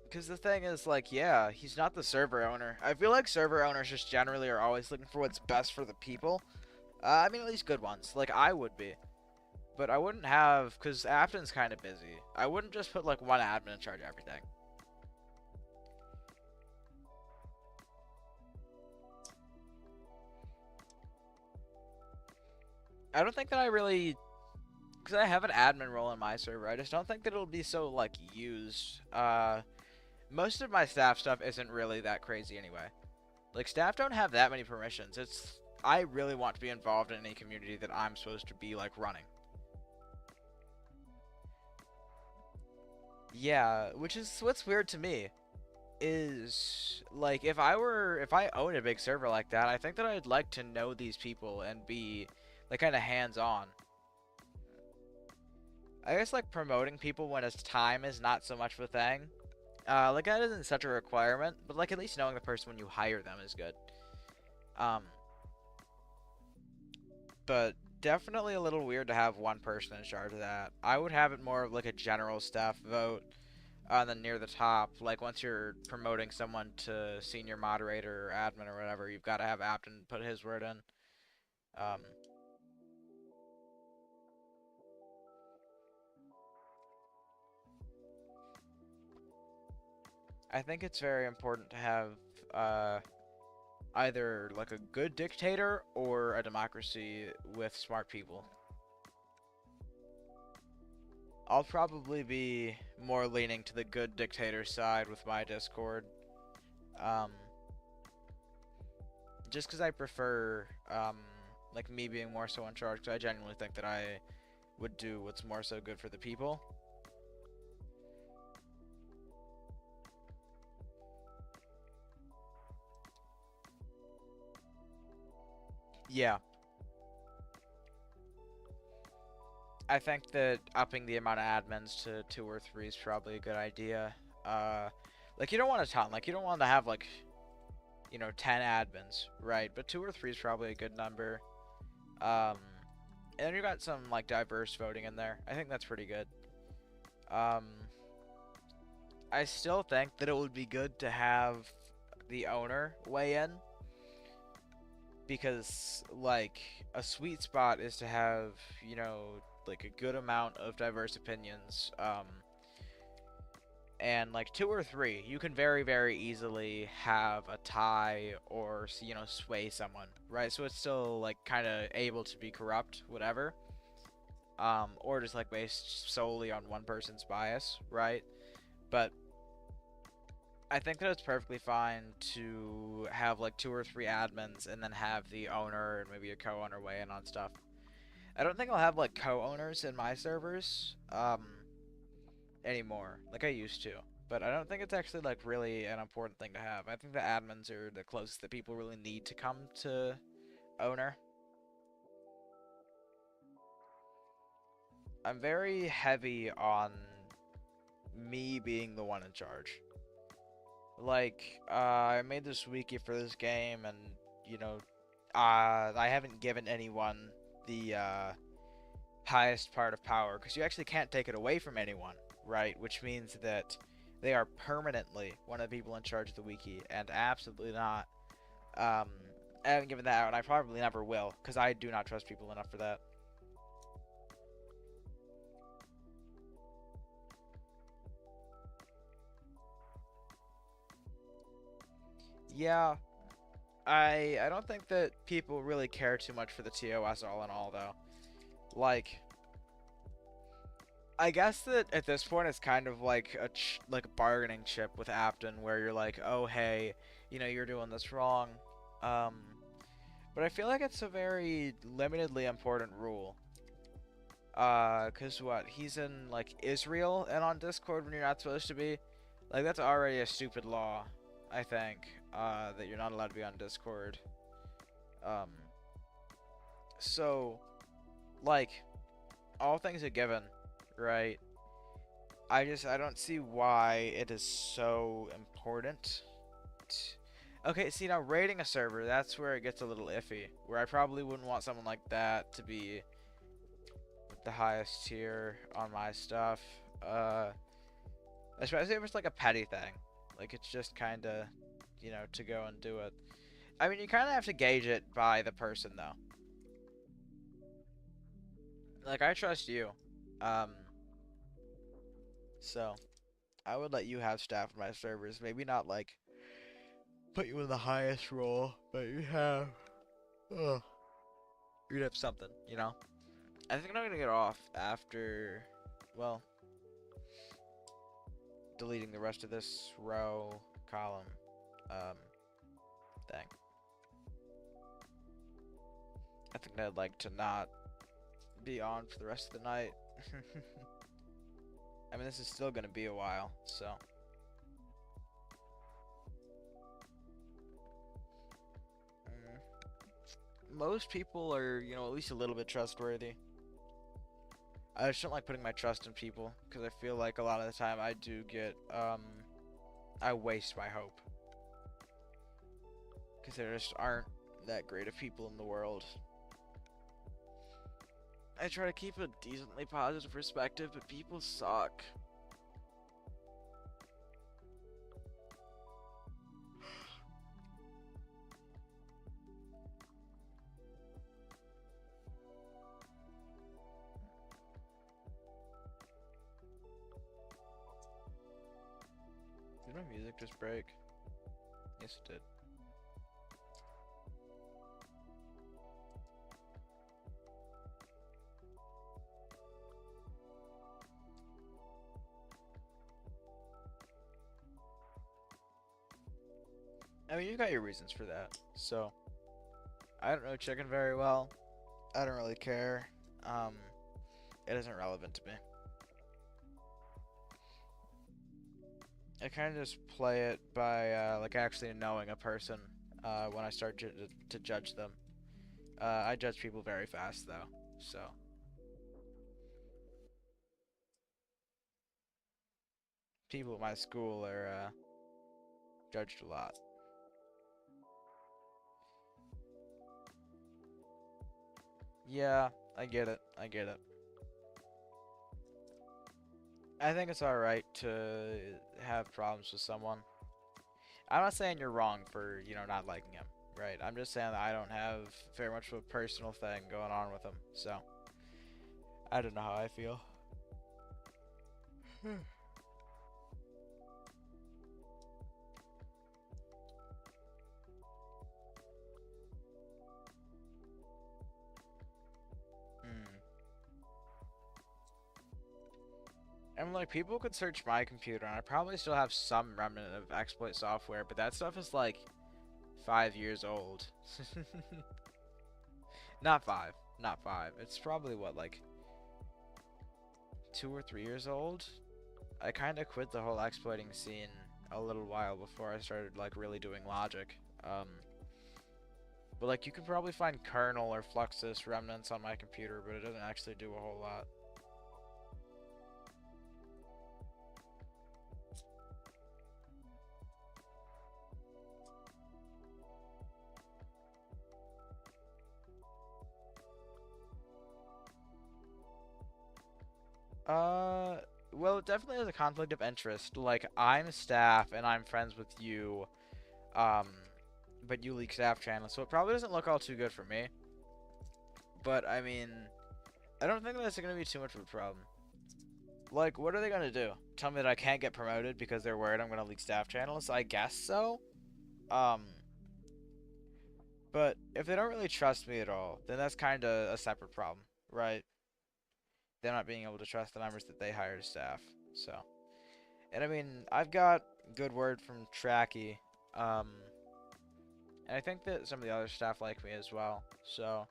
Because the thing is, like, yeah, he's not the server owner. I feel like server owners just generally are always looking for what's best for the people. I mean, at least good ones. Like, I would be. But I wouldn't have, because Aptyn's kind of busy. I wouldn't just put, like, one admin in charge of everything. I don't think that I really... Because I have an admin role in my server, I just don't think that it'll be so, like, used. Most of my staff stuff isn't really that crazy anyway. Like, staff don't have that many permissions. It's... I really want to be involved in any community that I'm supposed to be, like, running. Yeah, which is what's weird to me. Is, like, if I own a big server like that, I think that I'd like to know these people and be, like, kind of hands-on. I guess, like, promoting people when it's time is not so much of a thing. Like, that isn't such a requirement, but, like, at least knowing the person when you hire them is good. But definitely a little weird to have one person in charge of that. I would have it more of, like, a general staff vote, and then near the top, like, once you're promoting someone to senior moderator or admin or whatever, you've got to have Aptyn put his word in. I think it's very important to have either like a good dictator or a democracy with smart people. I'll probably be more leaning to the good dictator side with my Discord. Um, just because I prefer, like, me being more so in charge, because I genuinely think that I would do what's more so good for the people. Yeah. I think that upping the amount of admins to 2 or 3 is probably a good idea. Like, you don't want a ton. Like, you don't want to have, like, 10 admins, right? But 2 or 3 is probably a good number. And then you got some, like, diverse voting in there. I think that's pretty good. I still think that it would be good to have the owner weigh in. Because, like, a sweet spot is to have, like, a good amount of diverse opinions. And, like, 2 or 3, you can very, very easily have a tie or, sway someone, right? So it's still, like, kind of able to be corrupt, whatever. Or just, like, based solely on one person's bias, right? But I think that it's perfectly fine to have, like, 2 or 3 admins and then have the owner and maybe a co-owner weigh in on stuff. I don't think I'll have, like, co-owners in my servers, anymore, like I used to. But I don't think it's actually, like, really an important thing to have. I think the admins are the closest that people really need to come to owner. I'm very heavy on me being the one in charge. Like, I made this wiki for this game, and, I haven't given anyone the, highest part of power, because you actually can't take it away from anyone, right? Which means that they are permanently one of the people in charge of the wiki, and absolutely not. I haven't given that out, and I probably never will, because I do not trust people enough for that. Yeah, I don't think that people really care too much for the TOS all in all, though. Like, I guess that at this point it's kind of like a bargaining chip with Aptyn, where you're like, oh hey, you're doing this wrong. Um, but I feel like it's a very limitedly important rule. Cause what? He's in like Israel and on Discord when you're not supposed to be. Like that's already a stupid law, I think. That you're not allowed to be on Discord. Um, so like all things are given, right? I don't see why it is so important. Okay, see now raiding a server, that's where it gets a little iffy. Where I probably wouldn't want someone like that to be the highest tier on my stuff. Especially if it's like a petty thing. Like it's just kinda, to go and do it. I mean, you kinda have to gauge it by the person though. Like I trust you. So I would let you have staff on my servers. Maybe not like put you in the highest role, but you'd have something, I think I'm gonna get off after, well, deleting the rest of this row column thing. I think I'd like to not be on for the rest of the night. I mean, this is still gonna be a while, so. Most people are, at least a little bit trustworthy. I just don't like putting my trust in people, because I feel like a lot of the time I do get, I waste my hope. Because there just aren't that great of people in the world. I try to keep a decently positive perspective, but people suck. Did my music just break? Yes, it did. I mean, you've got your reasons for that. So, I don't know chicken very well. I don't really care. It isn't relevant to me. I kind of just play it by like actually knowing a person when I start to judge them. I judge people very fast though, so people at my school are judged a lot. Yeah, I get it. I get it. I think it's alright to have problems with someone. I'm not saying you're wrong for, not liking him, right? I'm just saying that I don't have very much of a personal thing going on with him, so I don't know how I feel. And like people could search my computer and I probably still have some remnant of exploit software, but that stuff is like 5 years old. Not five. Not five. It's probably what, like 2 or 3 years old? I kinda quit the whole exploiting scene a little while before I started like really doing logic. But like you could probably find kernel or fluxus remnants on my computer, but it doesn't actually do a whole lot. Well, it definitely has a conflict of interest. Like, I'm staff and I'm friends with you, um, but you leak staff channel, so it probably doesn't look all too good for me. But, I mean, I don't think that's gonna be too much of a problem. Like, what are they gonna do? Tell me that I can't get promoted because they're worried I'm gonna leak staff channels? I guess so. Um, but if they don't really trust me at all, then that's kind of a separate problem, right? Them not being able to trust the members that they hire to staff. So, and I mean, I've got good word from Tracky, and I think that some of the other staff like me as well. So,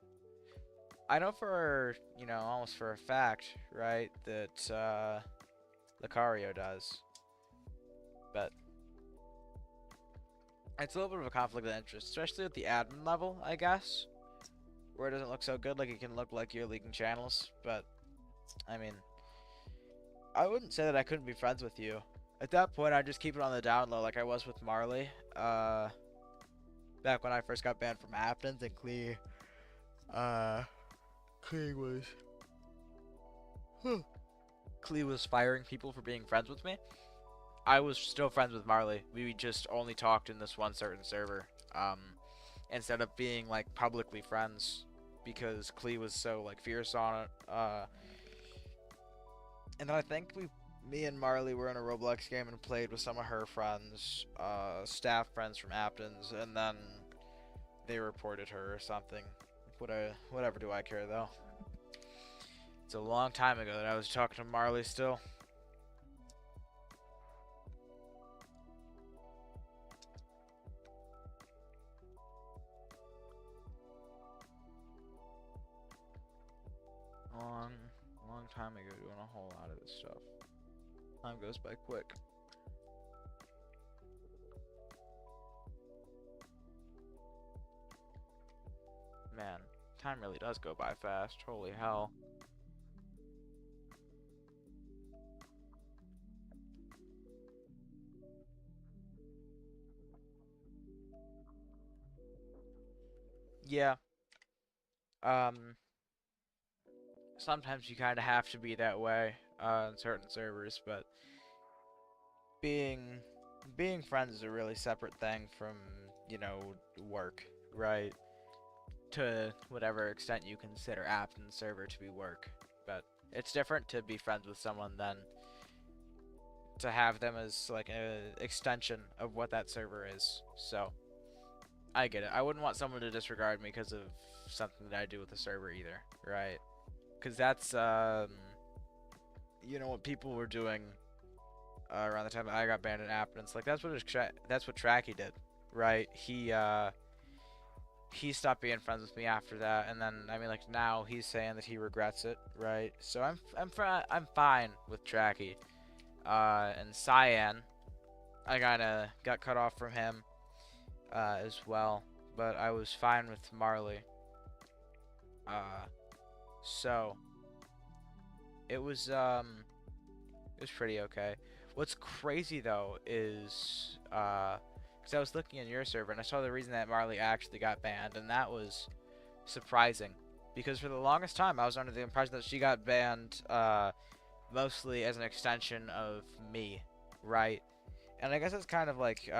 I know for, almost for a fact, right, that Lucario does. But it's a little bit of a conflict of interest, especially at the admin level, I guess, where it doesn't look so good. Like, it can look like you're leaking channels, but I mean, I wouldn't say that I couldn't be friends with you. At that point, I'd just keep it on the down low like I was with Marley. Back when I first got banned from Aptyn and Klee was... Klee was firing people for being friends with me. I was still friends with Marley. We just only talked in this one certain server. Instead of being, like, publicly friends. Because Klee was so, like, fierce on it. And then I think me and Marley were in a Roblox game and played with some of her friends, staff friends from Aptyn's, and then they reported her or something. Whatever do I care, though? It's a long time ago that I was talking to Marley still. Long time ago doing a whole lot of this stuff. Time goes by quick. Man, time really does go by fast. Holy hell. Yeah. Sometimes you kind of have to be that way in certain servers, but being friends is a really separate thing from, work, right? To whatever extent you consider Aptyn server to be work. But it's different to be friends with someone than to have them as like an extension of what that server is. So I get it. I wouldn't want someone to disregard me because of something that I do with the server either, right? Because that's what people were doing around the time that I got banned in Aptyn. It's like that's what Tracky did. right? He stopped being friends with me after that, and then I mean, like now he's saying that he regrets it, right? So I'm fine with Tracky. And Cyan, I kinda got cut off from him as well, but I was fine with Marley. Uh, so it was pretty okay. What's crazy though is because I was looking in your server and I saw the reason that Marley actually got banned, and that was surprising because for the longest time I was under the impression that she got banned mostly as an extension of me, right? And I guess it's kind of like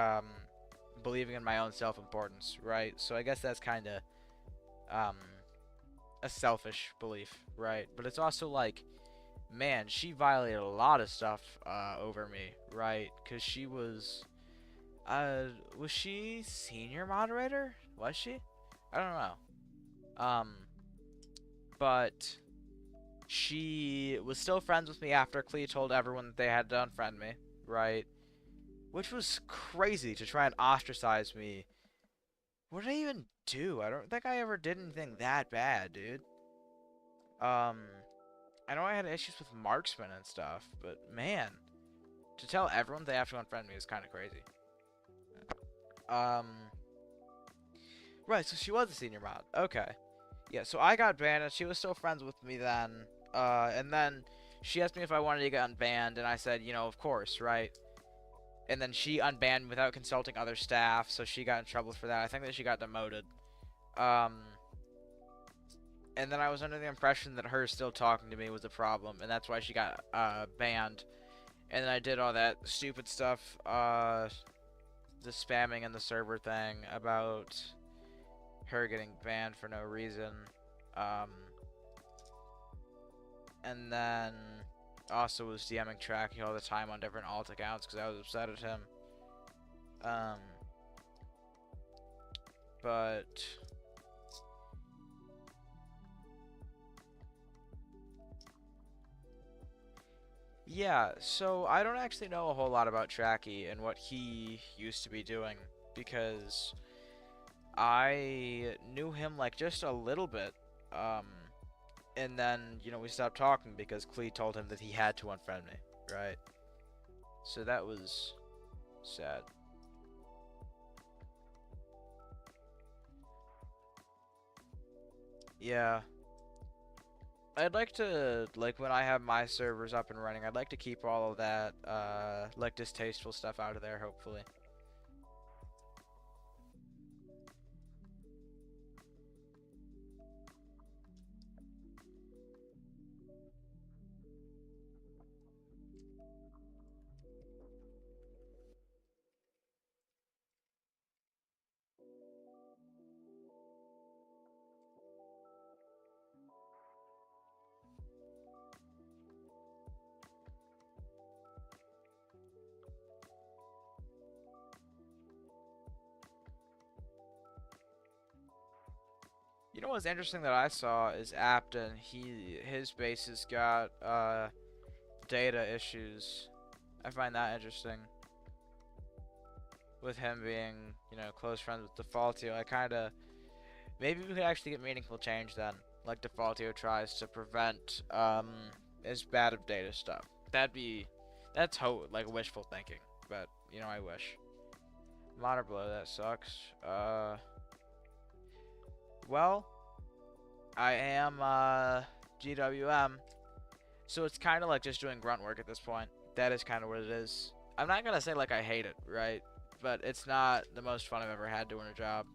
believing in my own self-importance, right? So I guess that's kind of um, a selfish belief, right? But it's also like, man, she violated a lot of stuff over me, right? Because was she senior moderator? Was she? I don't know. But she was still friends with me after Klee told everyone that they had to unfriend me, right? Which was crazy to try and ostracize me. What did I even do? I don't think I ever did anything that bad, dude. I know I had issues with marksman and stuff, but man, to tell everyone they have to unfriend me is kind of crazy. Um, right, so she was a senior mod. Okay. Yeah, so I got banned and she was still friends with me then. And then she asked me if I wanted to get unbanned, and I said, you know, of course, right? And then she unbanned me without consulting other staff, so she got in trouble for that. I think that she got demoted. And then I was under the impression that her still talking to me was a problem, and that's why she got banned. And then I did all that stupid stuff, the spamming in the server thing about her getting banned for no reason. And then also was DMing Tracky all the time on different alt accounts because I was upset at him. But yeah, so I don't actually know a whole lot about Tracky and what he used to be doing because I knew him like just a little bit. And then, you know, we stopped talking because Klee told him that he had to unfriend me, right? So that was sad. Yeah. I'd like to, like, when I have my servers up and running, I'd like to keep all of that, like, distasteful stuff out of there, hopefully. You know what's interesting that I saw is Aptyn. His base has got data issues. I find that interesting. With him being, you know, close friends with Defaultio, I kinda maybe we could actually get meaningful change then. Like Defaultio tries to prevent as bad of data stuff. That's like wishful thinking. But, you know, I wish. Modder blow, that sucks. Well, I am GWM, so it's kind of like just doing grunt work at this point. That is kind of what it is. I'm not gonna say like I hate it, right? But it's not the most fun I've ever had doing a job.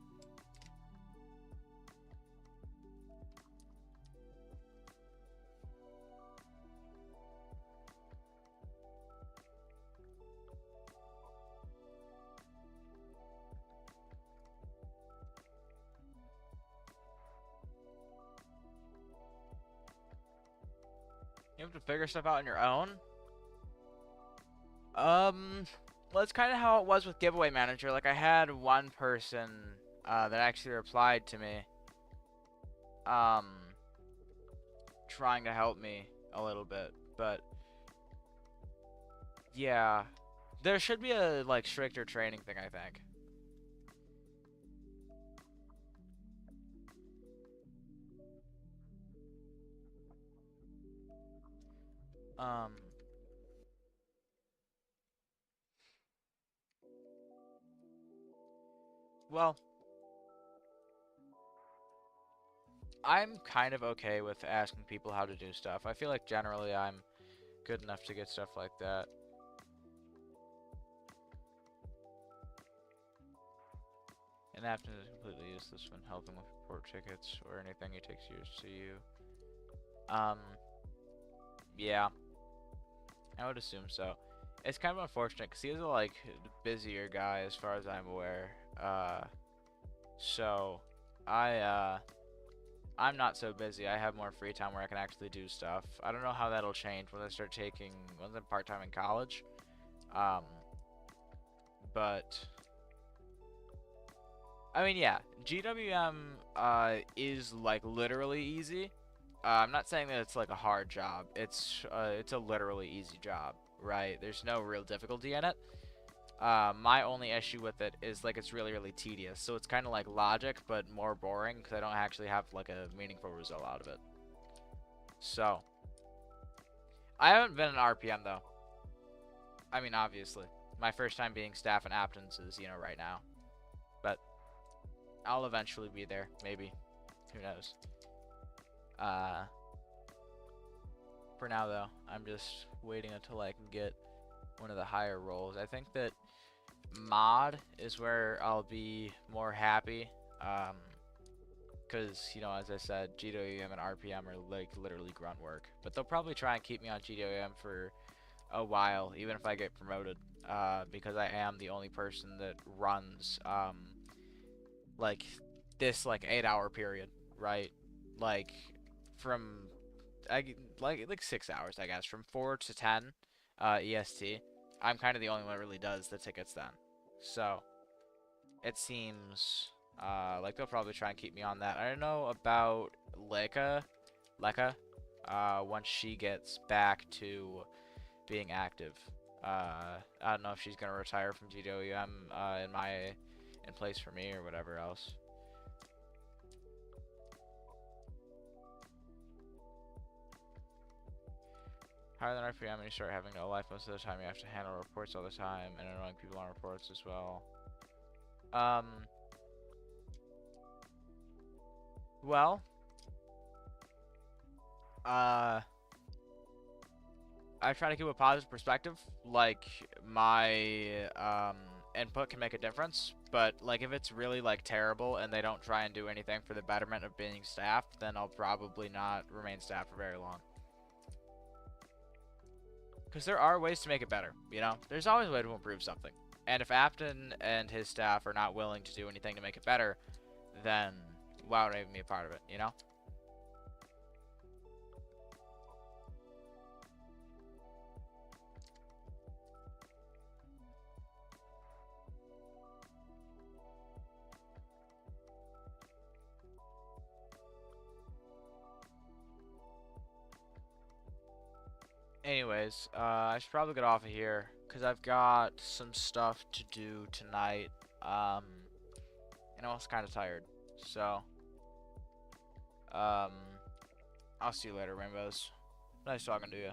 You have to figure stuff out on your own. Well, it's kind of how it was with Giveaway Manager. Like, I had one person that actually replied to me, trying to help me a little bit, but yeah, there should be a like stricter training thing, I think. Um, well, I'm kind of okay with asking people how to do stuff. I feel like generally I'm good enough to get stuff like that. And Aptyn is completely useless when helping with report tickets or anything. He takes years to you. Yeah, I would assume so. It's kind of unfortunate because he is a like busier guy as far as I'm aware. So I I'm not so busy. I have more free time where I can actually do stuff. I don't know how that'll change when I start taking once I'm part-time in college. Um, but I mean, yeah, GWM is like literally easy. I'm not saying that it's like a hard job. It's a literally easy job, right? There's no real difficulty in it. My only issue with it is like it's really tedious. So it's kind of like logic, but more boring because I don't actually have like a meaningful result out of it. So I haven't been an RPM though. I mean, obviously, my first time being staff in Aptyn's is right now, but I'll eventually be there. Maybe, who knows? Uh, for now though, I'm just waiting until I can get one of the higher roles. I think that mod is where I'll be more happy. Because, as I said, GWM and RPM are like literally grunt work. But they'll probably try and keep me on GWM for a while, even if I get promoted. Because I am the only person that runs like this like 8-hour period, right? Like from like 6 hours, I guess, from 4 to 10 EST. I'm kind of the only one that really does the tickets then. So it seems like they'll probably try and keep me on that. I don't know about Leka, once she gets back to being active. I don't know if she's gonna retire from GWM in place for me or whatever else. Higher than RPM, and you start having no life most of the time. You have to handle reports all the time and annoying people on reports as well. Well, I try to keep a positive perspective. Like my input can make a difference, but like if it's really like terrible and they don't try and do anything for the betterment of being staff, then I'll probably not remain staff for very long. Because there are ways to make it better, There's always a way to improve something. And if Aptyn and his staff are not willing to do anything to make it better, then why would I even be a part of it, Anyways, I should probably get off of here because I've got some stuff to do tonight. And I'm also kind of tired. So, I'll see you later, Rainbows. Nice talking to you.